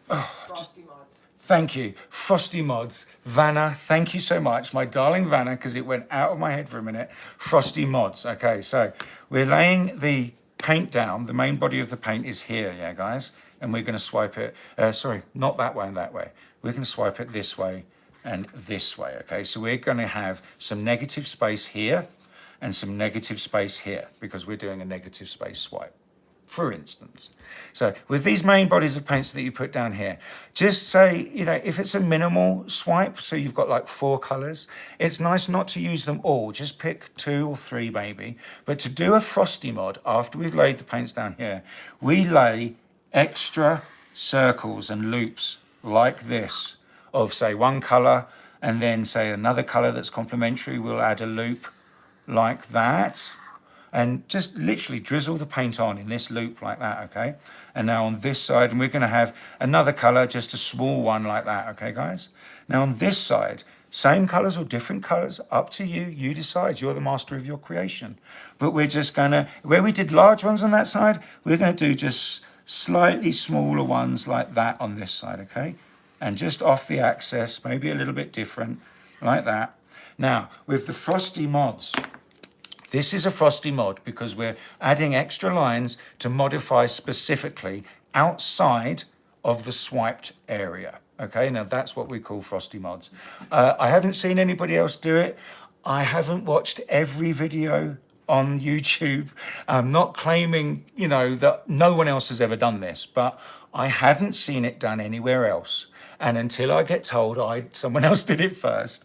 Frosty mods. Thank you. Frosty mods. Vanna, thank you so much. My darling Vanna, because it went out of my head for a minute. Frosty mods. Okay, so we're laying the paint down. The main body of the paint is here, yeah, guys? And we're going to swipe it. Sorry, not that way and that way. We're going to swipe it this way and this way, okay? So we're going to have some negative space here and some negative space here because we're doing a negative space swipe, for instance. So with these main bodies of paints that you put down here, just say, you know, if it's a minimal swipe, so you've got like 4 colors, it's nice not to use them all. Just pick 2 or 3 maybe. But to do a Frosty mod, after we've laid the paints down here, we lay extra circles and loops like this of say 1 color and then say another color that's complementary. We'll add a loop like that. And just literally drizzle the paint on in this loop like that, okay? And now on this side, and we're going to have another color, just a small one like that, okay, guys? Now on this side, same colors or different colors, up to you. You decide. You're the master of your creation. But we're just going to, where we did large ones on that side, we're going to do just slightly smaller ones like that on this side, okay? And just off the axis, maybe a little bit different, like that. Now, with the Frosty mods, this is a Frosty mod because we're adding extra lines to modify specifically outside of the swiped area. Okay, now that's what we call Frosty mods. I haven't seen anybody else do it. I haven't watched every video on YouTube. I'm not claiming, you know, that no one else has ever done this, but I haven't seen it done anywhere else. And until I get told someone else did it first,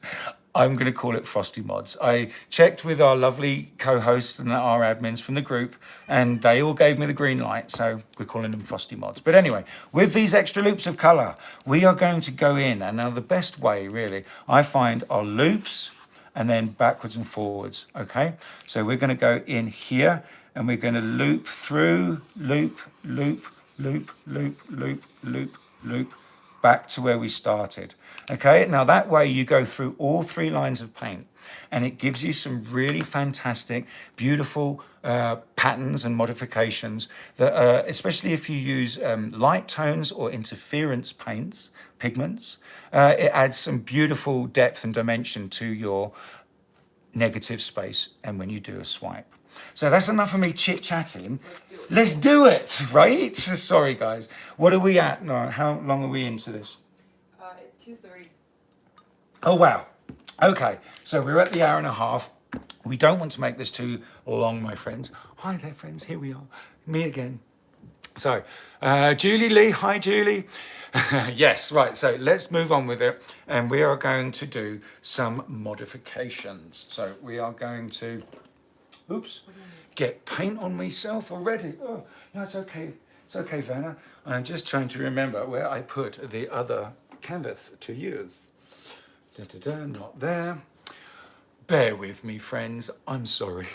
I'm going to call it Frosty mods. I checked with our lovely co-hosts and our admins from the group, and they all gave me the green light, so we're calling them Frosty mods. But anyway, with these extra loops of color, we are going to go in, and now the best way, really, I find are loops and then backwards and forwards, okay? So we're going to go in here, and we're going to loop through, loop, loop, loop, loop, loop, loop, loop, back to where we started. Okay, now that way you go through all 3 lines of paint and it gives you some really fantastic, beautiful patterns and modifications that, especially if you use light tones or interference pigments, it adds some beautiful depth and dimension to your negative space and when you do a swipe. So that's enough of me chit-chatting. Let's do it, right? Sorry, guys. What are we at now? How long are we into this? It's 2:30. Oh, wow. Okay, so we're at the hour and a half. We don't want to make this too long, my friends. Hi there, friends. Here we are. Me again. So, Julie Lee. Hi, Julie. Yes, right. So let's move on with it. And we are going to do some modifications. So we are going to, oops, get paint on myself already. Oh, no, it's okay. It's okay, Vanna. I'm just trying to remember where I put the other canvas to use. Not there. Bear with me, friends. I'm sorry.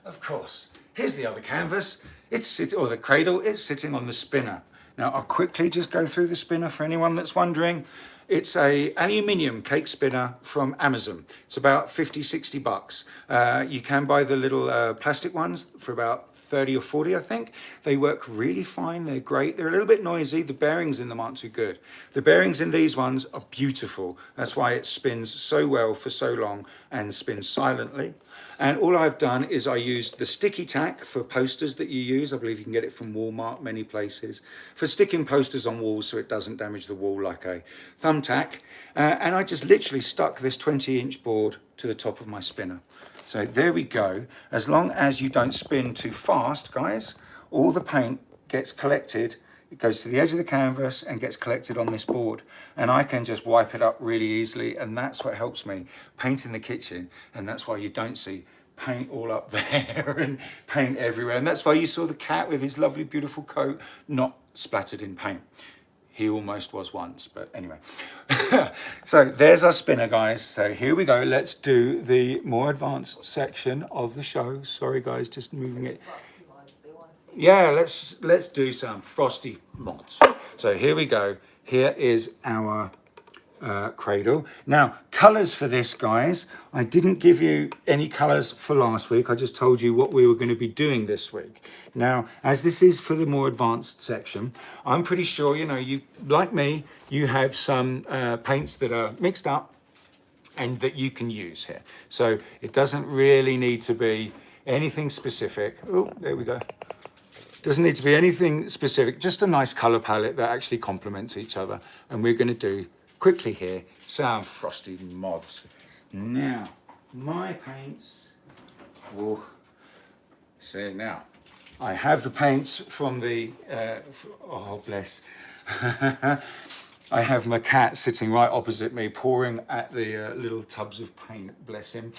Of course. Here's the other canvas. Or the cradle. It's sitting on the spinner. Now, I'll quickly just go through the spinner for anyone that's wondering. It's a aluminium cake spinner from Amazon. It's about 50, 60 bucks. You can buy the little plastic ones for about 30 or 40, I think. They work really fine. They're great. They're a little bit noisy. The bearings in them aren't too good. The bearings in these ones are beautiful. That's why it spins so well for so long and spins silently. And all I've done is I used the sticky tack for posters that you use. I believe you can get it from Walmart, many places, for sticking posters on walls so it doesn't damage the wall like a thumbtack. And I just literally stuck this 20-inch board to the top of my spinner. So there we go. As long as you don't spin too fast, guys, all the paint gets collected. It goes to the edge of the canvas and gets collected on this board. And I can just wipe it up really easily. And that's what helps me paint in the kitchen. And that's why you don't see paint all up there and paint everywhere. And that's why you saw the cat with his lovely, beautiful coat not splattered in paint. He almost was once, but anyway. So there's our spinner, guys. So here we go. Let's do the more advanced section of the show. Sorry, guys, just moving it. Yeah, let's do some frosty mods. So here we go. Here is our cradle. Now, colors for this, guys. I didn't give you any colors for last week. I just told you what we were going to be doing this week. Now, as this is for the more advanced section, I'm pretty sure, you know, you, like me, you have some paints that are mixed up and that you can use here. So it doesn't really need to be anything specific. Oh, there we go. Doesn't need to be anything specific, just a nice color palette that actually complements each other. And we're going to do quickly here some frosty mods. Now, my paints, oh, see now, I have the paints from the, oh bless, I have my cat sitting right opposite me pouring at the little tubs of paint, bless him.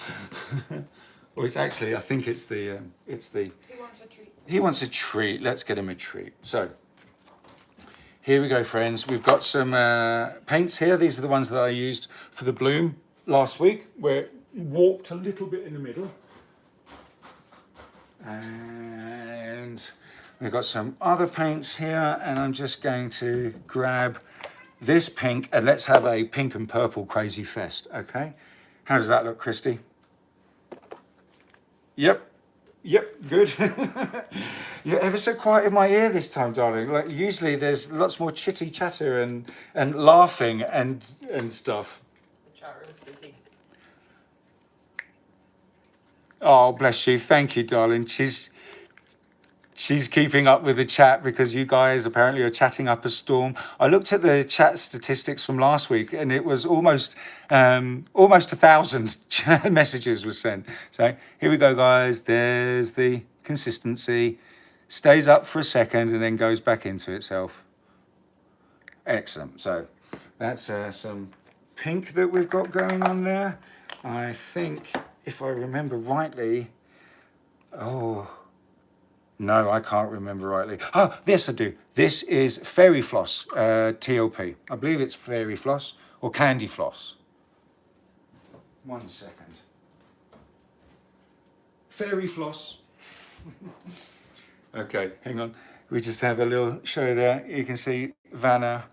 Or it's actually, I think it's the, He wants a treat. He wants a treat. Let's get him a treat. So, here we go, friends. We've got some paints here. These are the ones that I used for the bloom last week, where it warped a little bit in the middle. And we've got some other paints here, and I'm just going to grab this pink, and let's have a pink and purple crazy fest, okay? How does that look, Christy? Yep. Yep, good. You're ever so quiet in my ear this time, darling. Like usually there's lots more chitty chatter and laughing and stuff. The chat room is busy. Oh, bless you. Thank you, darling. She's keeping up with the chat because you guys apparently are chatting up a storm. I looked at the chat statistics from last week and it was almost 1,000 messages were sent. So here we go, guys. There's the consistency. Stays up for a second and then goes back into itself. Excellent. So that's some pink that we've got going on there. I think, if I remember rightly, oh, no, I can't remember rightly. Oh, yes, I do. This is Fairy Floss, TLP. I believe it's Fairy Floss or Candy Floss. 1 second. Fairy Floss. Okay, hang on. We just have a little show there. You can see Vanna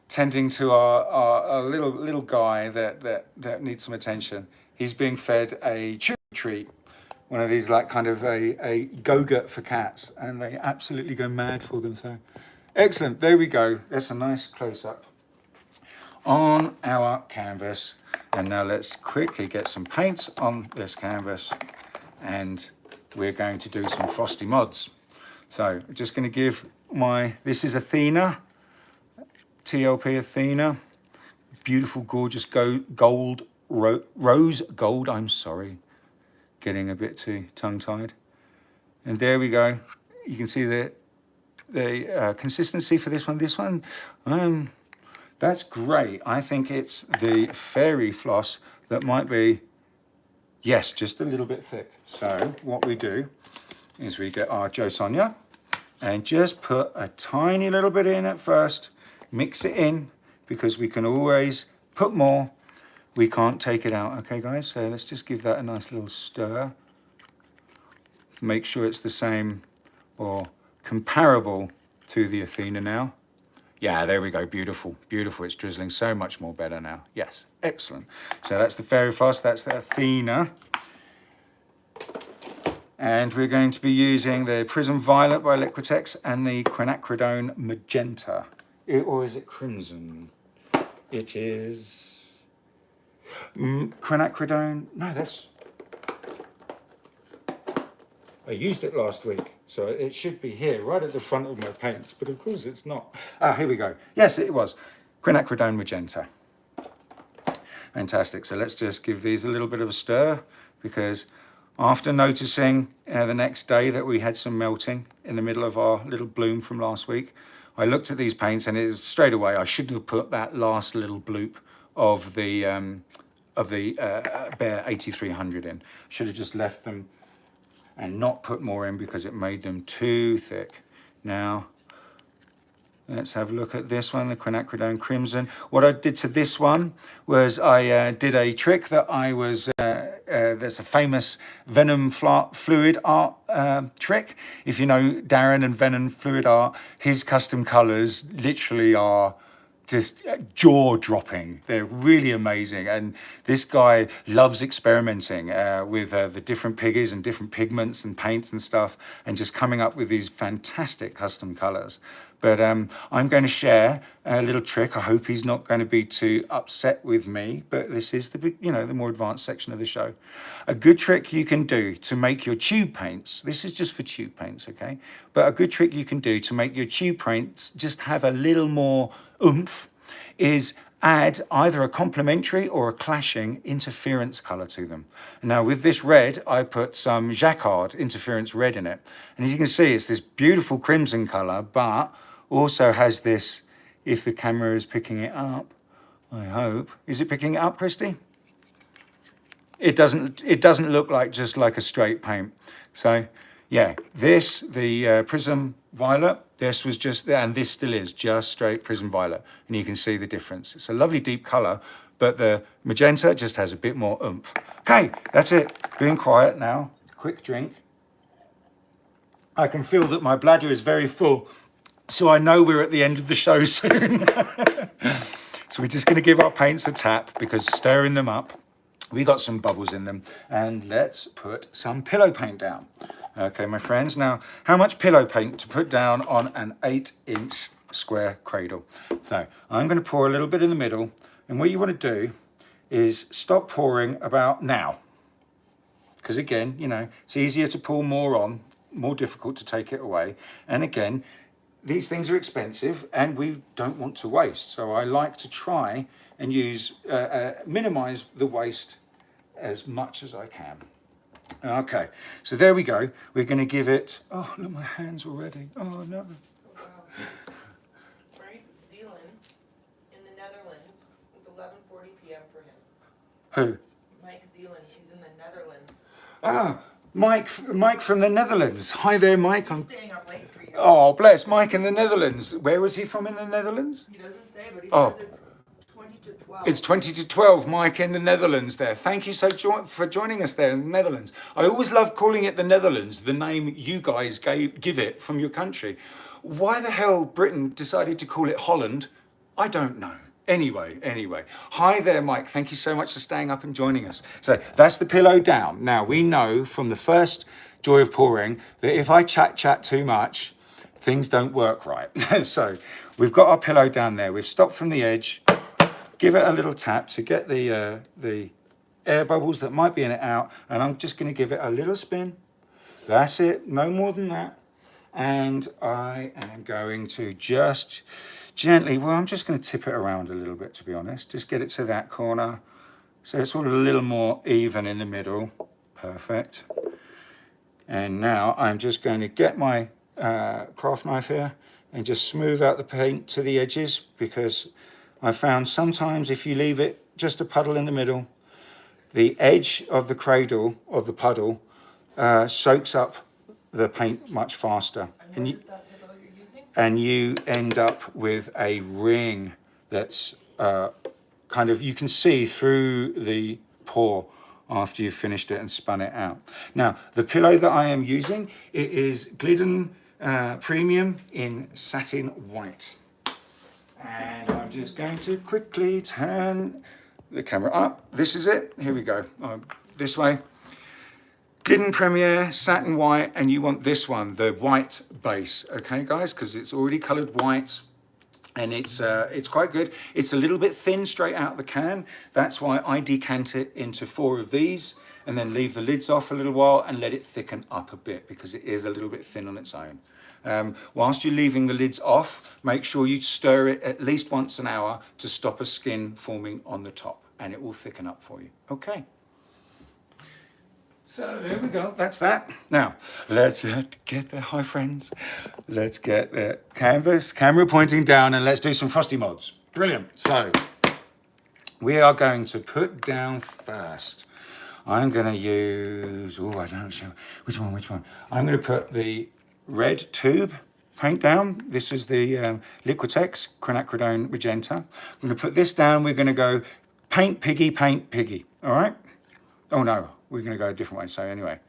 tending to our little guy that needs some attention. He's being fed a chew treat. One of these like kind of a go-gurt for cats, and they absolutely go mad for them. So excellent, there we go. That's a nice close-up on our canvas. And now let's quickly get some paints on this canvas, and we're going to do some frosty mods. So I'm just going to give this is Athena, TLP Athena, beautiful, gorgeous gold, rose gold, I'm sorry, getting a bit too tongue-tied. And there we go. You can see the consistency for this one. That's great. I think it's the fairy floss that might be, yes, just a little bit thick. So what we do is we get our Jo Sonja and just put a tiny little bit in at first, mix it in, because we can always put more. We can't take it out. Okay, guys, so let's just give that a nice little stir. Make sure it's the same or comparable to the Athena now. Yeah, there we go, beautiful, beautiful. It's drizzling so much more better now. Yes, excellent. So that's the fairy floss, that's the Athena. And we're going to be using the Prism Violet by Liquitex and the Quinacridone Magenta. Or is it Crimson? It is Quinacridone, no, that's, I used it last week, so it should be here, right at the front of my paints, but of course it's not. Ah, here we go. Yes, it was. Quinacridone Magenta. Fantastic. So let's just give these a little bit of a stir, because after noticing the next day that we had some melting in the middle of our little bloom from last week, I looked at these paints and straight away I should have put that last little bloop of the Bear 8300 in. Should have just left them and not put more in because it made them too thick. Now, let's have a look at this one, the Quinacridone Crimson. What I did to this one was I did a trick that I was, there's a famous Venom fluid art trick. If you know Darren and Venom fluid art, his custom colors literally are just jaw-dropping. They're really amazing, and this guy loves experimenting with the different piggies and different pigments and paints and stuff, and just coming up with these fantastic custom colors. But I'm going to share a little trick. I hope he's not going to be too upset with me, but this is the the more advanced section of the show. A good trick you can do to make your tube paints, this is just for tube paints, okay? But a good trick you can do to make your tube paints just have a little more oomph is add either a complementary or a clashing interference color to them. Now with this red, I put some Jacquard interference red in it. And as you can see, it's this beautiful crimson color, but also has this, if the camera is picking it up, I hope. Is it picking it up, Christy? It doesn't look like just like a straight paint. So yeah, the Prism Violet, this was just, and this still is just straight Prism Violet. And you can see the difference. It's a lovely deep color, but the magenta just has a bit more oomph. Okay, that's it. Being quiet now. Quick drink. I can feel that my bladder is very full, so I know we're at the end of the show soon. So we're just going to give our paints a tap, because stirring them up, we got some bubbles in them. And let's put some pillow paint down. Okay, my friends. Now, how much pillow paint to put down on an 8-inch square cradle? So I'm going to pour a little bit in the middle. And what you want to do is stop pouring about now. Because again, it's easier to pour more on, more difficult to take it away. And again, these things are expensive and we don't want to waste. So I like to try and use, minimize the waste as much as I can. Okay, so there we go. We're going to give it, oh, look, my hands already. Oh, no. Wow. Frank Zeeland in the Netherlands. It's 11:40 p.m. for him. Who? Mike Zeeland. He's in the Netherlands. Ah, Mike from the Netherlands. Hi there, Mike. He's staying up late for you. Oh, bless. Mike in the Netherlands. Where was he from in the Netherlands? He doesn't say, but he Oh. says it's 20 to 12. It's 20 to 12, Mike in the Netherlands there. Thank you for joining us there in the Netherlands. I always love calling it the Netherlands, the name you guys give it from your country. Why the hell Britain decided to call it Holland, I don't know. Anyway. Hi there, Mike. Thank you so much for staying up and joining us. So that's the pillow down. Now, we know from the first Joy of Pouring that if I chat too much, things don't work right. So we've got our pillow down there. We've stopped from the edge. give it a little tap to get the air bubbles that might be in it out, and I'm just going to give it a little spin. That's it, no more than that. And I am going to just gently, well, I'm just going to tip it around a little bit, to be honest. Just get it to that corner, so it's all a little more even in the middle. Perfect. And now I'm just going to get my craft knife here and just smooth out the paint to the edges, because I found sometimes if you leave it just a puddle in the middle, the edge of the cradle of the puddle soaks up the paint much faster. And what is that pillow you're using? And you end up with a ring that's kind of, you can see through the pour after you've finished it and spun it out. Now, the pillow that I am using, it is Glidden Premium in satin white. And I'm just going to quickly turn the camera up. This is it. Here we go. This way. Glidden Premier satin white, and you want this one, the white base, okay, guys, because it's already coloured white, and it's quite good. It's a little bit thin straight out of the can. That's why I decant it into 4 of these, and then leave the lids off a little while and let it thicken up a bit, because it is a little bit thin on its own. Whilst you're leaving the lids off, make sure you stir it at least once an hour to stop a skin forming on the top, and it will thicken up for you. Okay. So there we go, that's that. Now, let's get the, hi friends, let's get the canvas, camera pointing down, and let's do some frosty mods. Brilliant. So, we are going to put down first. I'm going to use, oh, I don't know, which one? I'm going to put the red tube paint down. This is the Liquitex Quinacridone Magenta. I'm going to put this down. We're going to go paint piggy, all right? Oh no, we're going to go a different way. So anyway,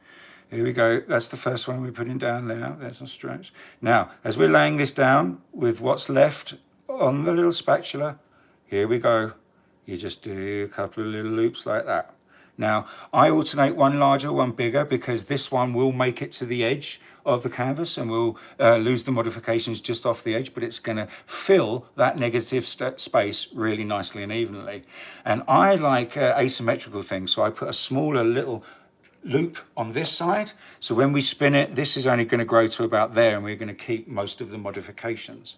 here we go. That's the first one we're putting down there. There's a stretch. Now, as we're laying this down with what's left on the little spatula, here we go. You just do a couple of little loops like that. Now, I alternate one larger, one bigger, because this one will make it to the edge of the canvas and we'll lose the modifications just off the edge, but it's going to fill that negative space really nicely and evenly. And I like asymmetrical things, so I put a smaller little loop on this side, so when we spin it, this is only going to grow to about there, and we're going to keep most of the modifications,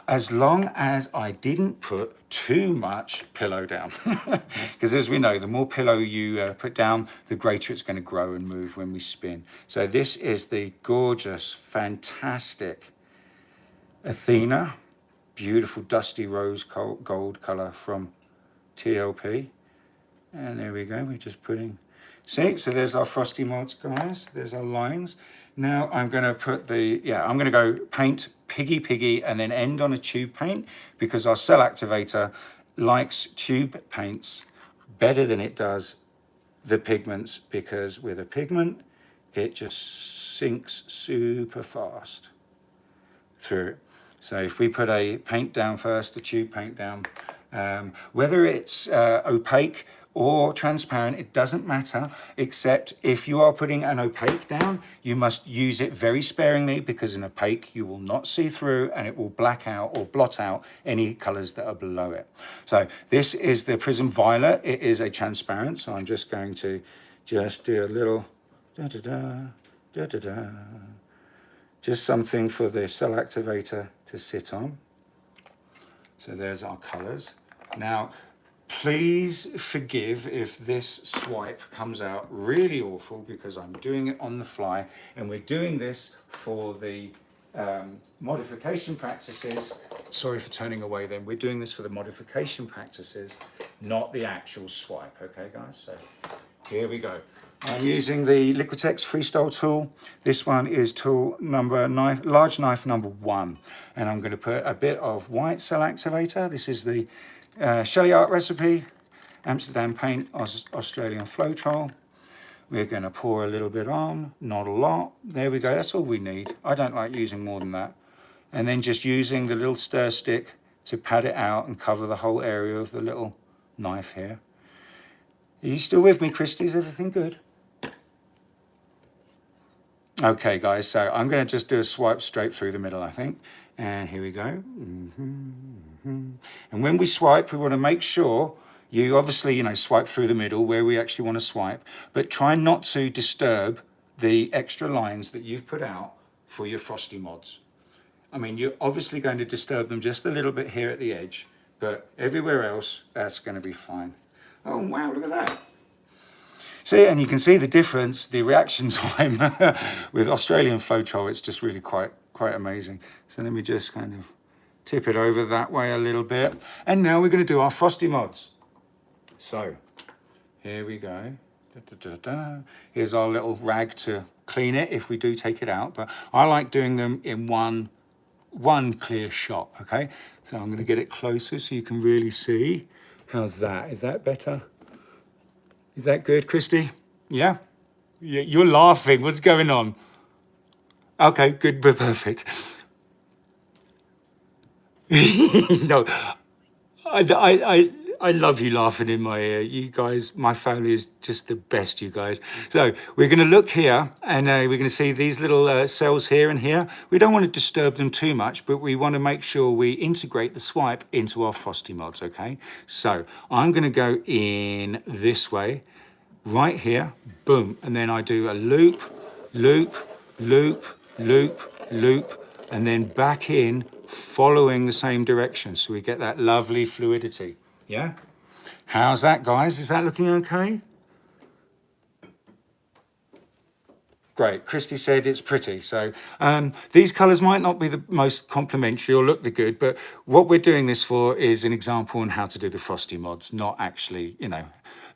as long as I didn't put too much pillow down, because as we know, the more pillow you put down, the greater it's going to grow and move when we spin. So this is the gorgeous, fantastic Athena, beautiful dusty rose gold color from TLP, and there we go. We're just putting, see, so there's our frosty mods, guys. There's our lines. Now I'm going to put the, I'm going to go paint piggy, and then end on a tube paint, because our cell activator likes tube paints better than it does the pigments, because with a pigment, it just sinks super fast through it. So if we put a paint down first, the tube paint down, whether it's opaque or transparent, it doesn't matter, except if you are putting an opaque down, you must use it very sparingly, because in opaque you will not see through and it will black out or blot out any colors that are below it. So this is the Prism Violet. It is a transparent, so I'm just going to just do a little just something for the cell activator to sit on. So there's our colors. Now, please forgive if this swipe comes out really awful, because I'm doing it on the fly, and we're doing this for the modification practices. Sorry for turning away then. We're doing this for the modification practices, not the actual swipe, okay guys? So here we go. I'm using the Liquitex Freestyle tool. This one is tool number large knife number 1, and I'm going to put a bit of white cell activator. This is the sheleeart recipe, Amsterdam paint, Australian Floetrol. We're going to pour a little bit on, not a lot. There we go, that's all we need. I don't like using more than that. And then just using the little stir stick to pat it out and cover the whole area of the little knife here. Are you still with me, Christy? Is everything good? Okay guys, so I'm going to just do a swipe straight through the middle, I think. And here we go. And when we swipe, we want to make sure you obviously, you know, swipe through the middle where we actually want to swipe, but try not to disturb the extra lines that you've put out for your frosty mods. I mean, you're obviously going to disturb them just a little bit here at the edge, but everywhere else, that's going to be fine. Oh, wow, look at that. See, and you can see the difference, the reaction time with Australian Floetrol. It's just really quite amazing. So let me just kind of tip it over that way a little bit. And now we're going to do our frosty mods. So here we go. Here's our little rag to clean it if we do take it out. But I like doing them in one clear shot, okay? So I'm going to get it closer so you can really see. How's that? Is that better? Is that good, Christy? Yeah? You're laughing. What's going on? Okay, good, perfect. No, I love you laughing in my ear. You guys, my family is just the best, you guys. So we're going to look here and we're going to see these little cells here and here. We don't want to disturb them too much, but we want to make sure we integrate the swipe into our frosty mods, okay? So I'm going to go in this way, right here, boom. And then I do a loop, loop, loop, loop, loop, and then back in, following the same direction. So we get that lovely fluidity. Yeah? How's that, guys? Is that looking okay? Great. Christy said it's pretty. So these colours might not be the most complimentary or look the good, but what we're doing this for is an example on how to do the frosty mods, not actually, you know,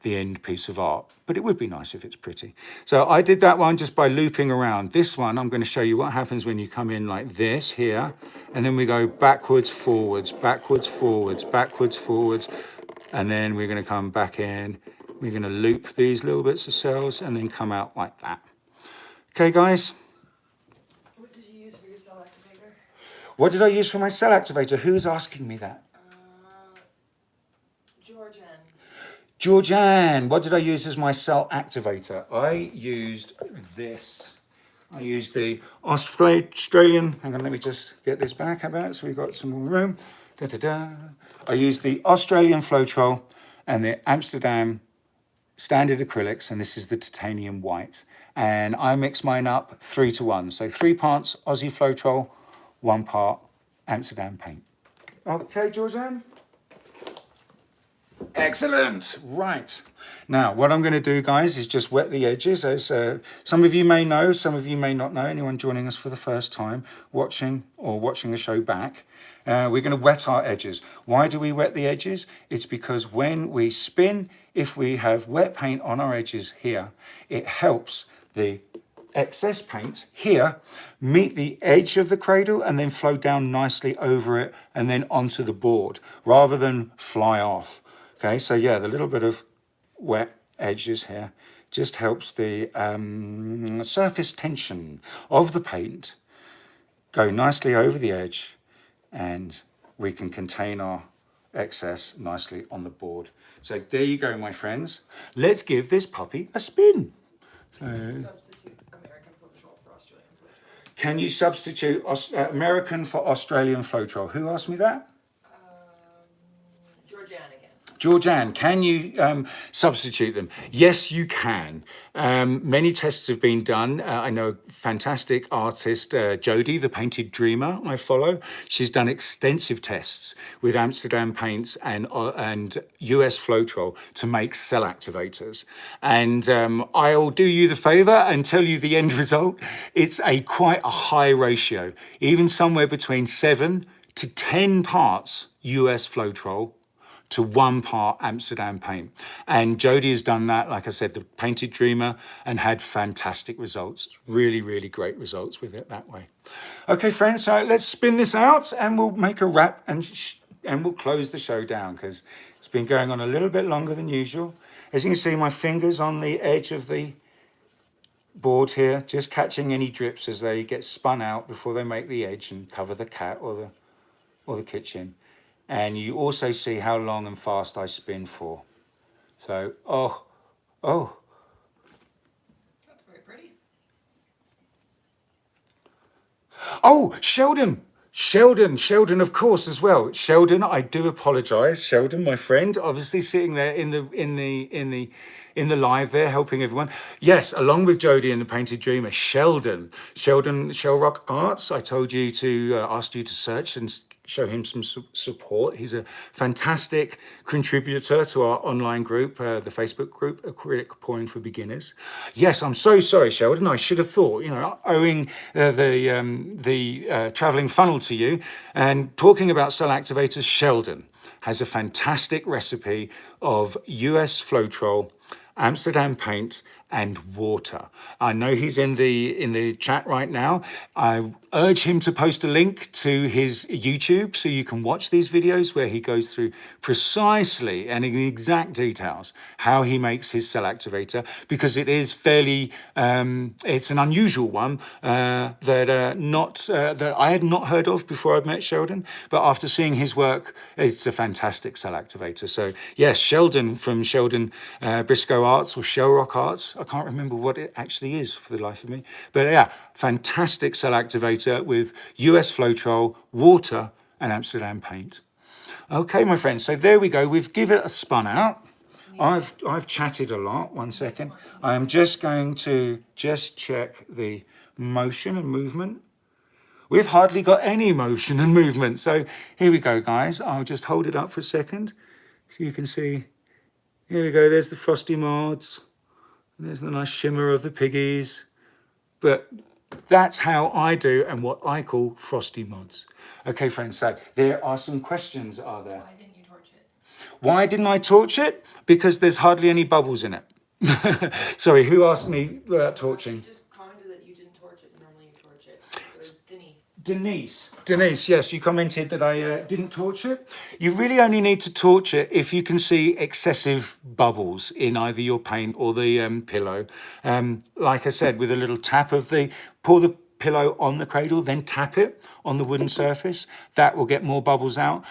the end piece of art. But it would be nice if it's pretty. So I did that one just by looping around. This one, I'm going to show you what happens when you come in like this here, and then we go backwards, forwards, backwards, forwards, backwards, forwards, and then we're going to come back in. We're going to loop these little bits of cells and then come out like that. Okay, guys? What did you use for your cell activator? What did I use for my cell activator? Who's asking me that? Georgianne, what did I use as my cell activator? I used this. I used the Australian, hang on, let me just get this back about so we've got some more room. Da, da, da. I used the Australian Floetrol and the Amsterdam standard acrylics, and this is the titanium white. And I mix mine up 3-to-1. So 3 parts Aussie Floetrol, 1 part Amsterdam paint. Okay, Georgianne? Excellent. Right. Now, what I'm going to do, guys, is just wet the edges. As some of you may know, some of you may not know, anyone joining us for the first time, watching the show back, we're going to wet our edges. Why do we wet the edges? It's because when we spin, if we have wet paint on our edges here, it helps the excess paint here meet the edge of the cradle and then flow down nicely over it and then onto the board rather than fly off. Okay, so yeah, the little bit of wet edges here just helps the surface tension of the paint go nicely over the edge, and we can contain our excess nicely on the board. So there you go, my friends. Let's give this puppy a spin. So, Substitute American Floetrol for Australian Floetrol. can you substitute American for Australian Floetrol? Who asked me that? Georgianne, can you substitute them? Yes, you can. Many tests have been done. I know a fantastic artist, Jodie, the painted dreamer I follow. She's done extensive tests with Amsterdam paints and US Floetrol to make cell activators. And I'll do you the favor and tell you the end result. It's quite a high ratio, even somewhere between 7 to 10 parts US Floetrol to 1 part Amsterdam paint. And Jodie has done that, like I said, the painted dreamer, and had fantastic results. Really, really great results with it that way. Okay, friends, so let's spin this out and we'll make a wrap and we'll close the show down because it's been going on a little bit longer than usual. As you can see, my fingers on the edge of the board here, just catching any drips as they get spun out before they make the edge and cover the cat or the kitchen. And you also see how long and fast I spin for. So, oh. That's very pretty. Oh, Sheldon, Sheldon, of course, as well. Sheldon, I do apologise. Sheldon, my friend, obviously sitting there in the live there, helping everyone. Yes, along with Jodie and the Painted Dreamer, Sheldon, Shelrock Arts. I told you to ask you to search and show him some support. He's a fantastic contributor to our online group, the Facebook group, Acrylic Pouring for Beginners. Yes, I'm so sorry, Sheldon. I should have thought, owing the travelling funnel to you and talking about cell activators, Sheldon has a fantastic recipe of US Floetrol, Amsterdam paint and water. I know he's in the chat right now. I urge him to post a link to his YouTube so you can watch these videos where he goes through precisely and in exact details how he makes his cell activator, because it is fairly it's an unusual one that I had not heard of before I'd met Sheldon, but after seeing his work, it's a fantastic cell activator. So yes, Sheldon from Sheldon Briscoe Arts or Shelrock Arts. I can't remember what it actually is for the life of me. But yeah, fantastic cell activator with US Floetrol, water and Amsterdam paint. Okay, my friends, so there we go. We've given it a spun out. I've chatted a lot. 1 second. I am just going to check the motion and movement. We've hardly got any motion and movement. So here we go, guys. I'll just hold it up for a second so you can see. Here we go. There's the frosty mods. There's the nice shimmer of the piggies. But that's how I do and what I call frosty mods. Okay, friends, so there are some questions, are there? Why didn't you torch it? Why didn't I torch it? Because there's hardly any bubbles in it. Sorry, who asked me about torching? You just commented that you didn't torch it. Normally you torch it. It was Denise, yes, you commented that I didn't torch it. You really only need to torch it if you can see excessive bubbles in either your paint or the pillow. Like I said, with a little tap of pour the pillow on the cradle, then tap it on the wooden surface. That will get more bubbles out.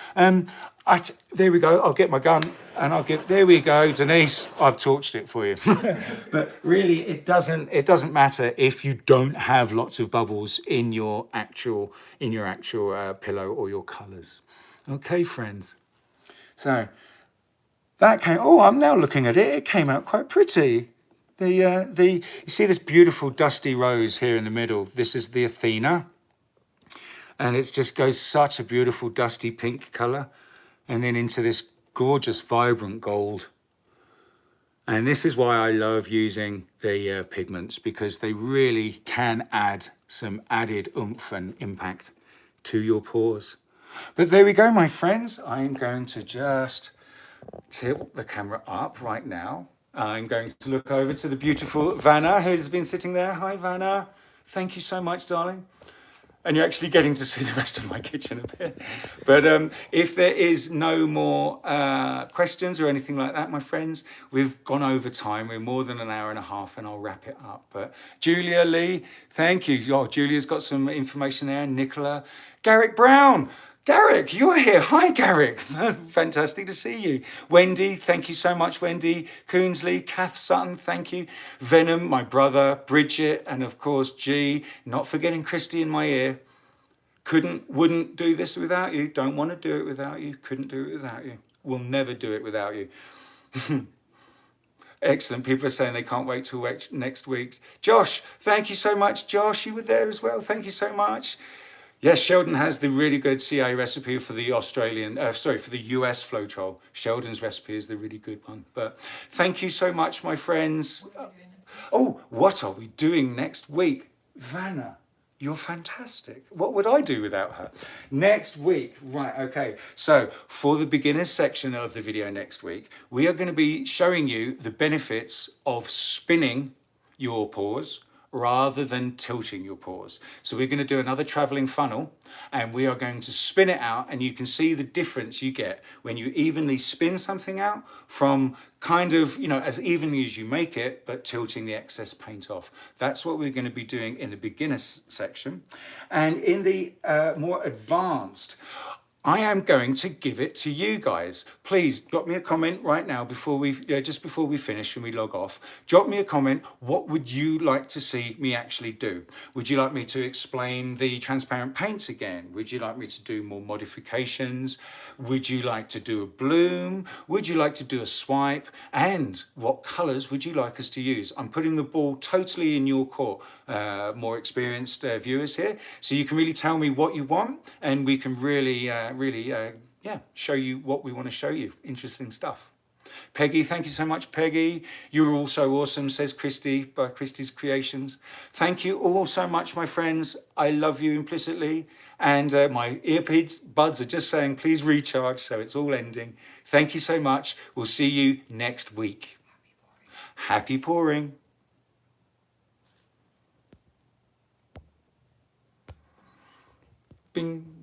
There we go. I'll get my gun and there we go, Denise. I've torched it for you. But really, it doesn't matter if you don't have lots of bubbles in your actual pillow or your colours. Okay, friends. So that came. Oh, I'm now looking at it. It came out quite pretty. You see this beautiful dusty rose here in the middle. This is the Athena, and it just goes such a beautiful dusty pink colour. And then into this gorgeous vibrant gold. And this is why I love using the pigments, because they really can add some added oomph and impact to your pours. But there we go, my friends. I'm going to just tilt the camera up right now. I'm going to look over to the beautiful Vanna, who's been sitting there. Hi, Vanna. Thank you so much, darling. And you're actually getting to see the rest of my kitchen a bit. But if there is no more questions or anything like that, my friends, we've gone over time. We're more than an hour and a half, and I'll wrap it up. But Julia Lee, thank you. Oh, Julia's got some information there. Nicola, Garrick Brown. Garrick, you're here. Hi, Garrick. Fantastic to see you. Wendy, thank you so much, Wendy. Coonsley, Kath Sutton, thank you. Venom, my brother. Bridget, and of course, G. Not forgetting Christy in my ear. Wouldn't do this without you. Don't want to do it without you. Couldn't do it without you. We'll never do it without you. Excellent. People are saying they can't wait till next week. Josh, thank you so much. Josh, you were there as well. Thank you so much. Yes, Sheldon has the really good CA recipe for the for the US Floetrol. Sheldon's recipe is the really good one. But thank you so much, my friends. What are we doing next week? Vanna, you're fantastic. What would I do without her? Next week, right, okay. So for the beginners section of the video next week, we are going to be showing you the benefits of spinning your pours rather than tilting your pours. So we're going to do another traveling funnel, and we are going to spin it out, and you can see the difference you get when you evenly spin something out from kind of, as evenly as you make it, but tilting the excess paint off. That's what we're going to be doing in the beginners section. And in the more advanced, I am going to give it to you guys. Please drop me a comment right now before we, just before we finish and we log off. Drop me a comment. What would you like to see me actually do? Would you like me to explain the transparent paints again? Would you like me to do more modifications? Would you like to do a bloom? Would you like to do a swipe? And what colors would you like us to use? I'm putting the ball totally in your court, more experienced viewers here. So you can really tell me what you want and we can really, show you what we want to show you. Interesting stuff. Peggy, thank you so much, Peggy. You're all so awesome, says Christy, by Christy's Creations. Thank you all so much, my friends. I love you implicitly. And my buds are just saying, please recharge, so it's all ending. Thank you so much. We'll see you next week. Happy pouring. Bing.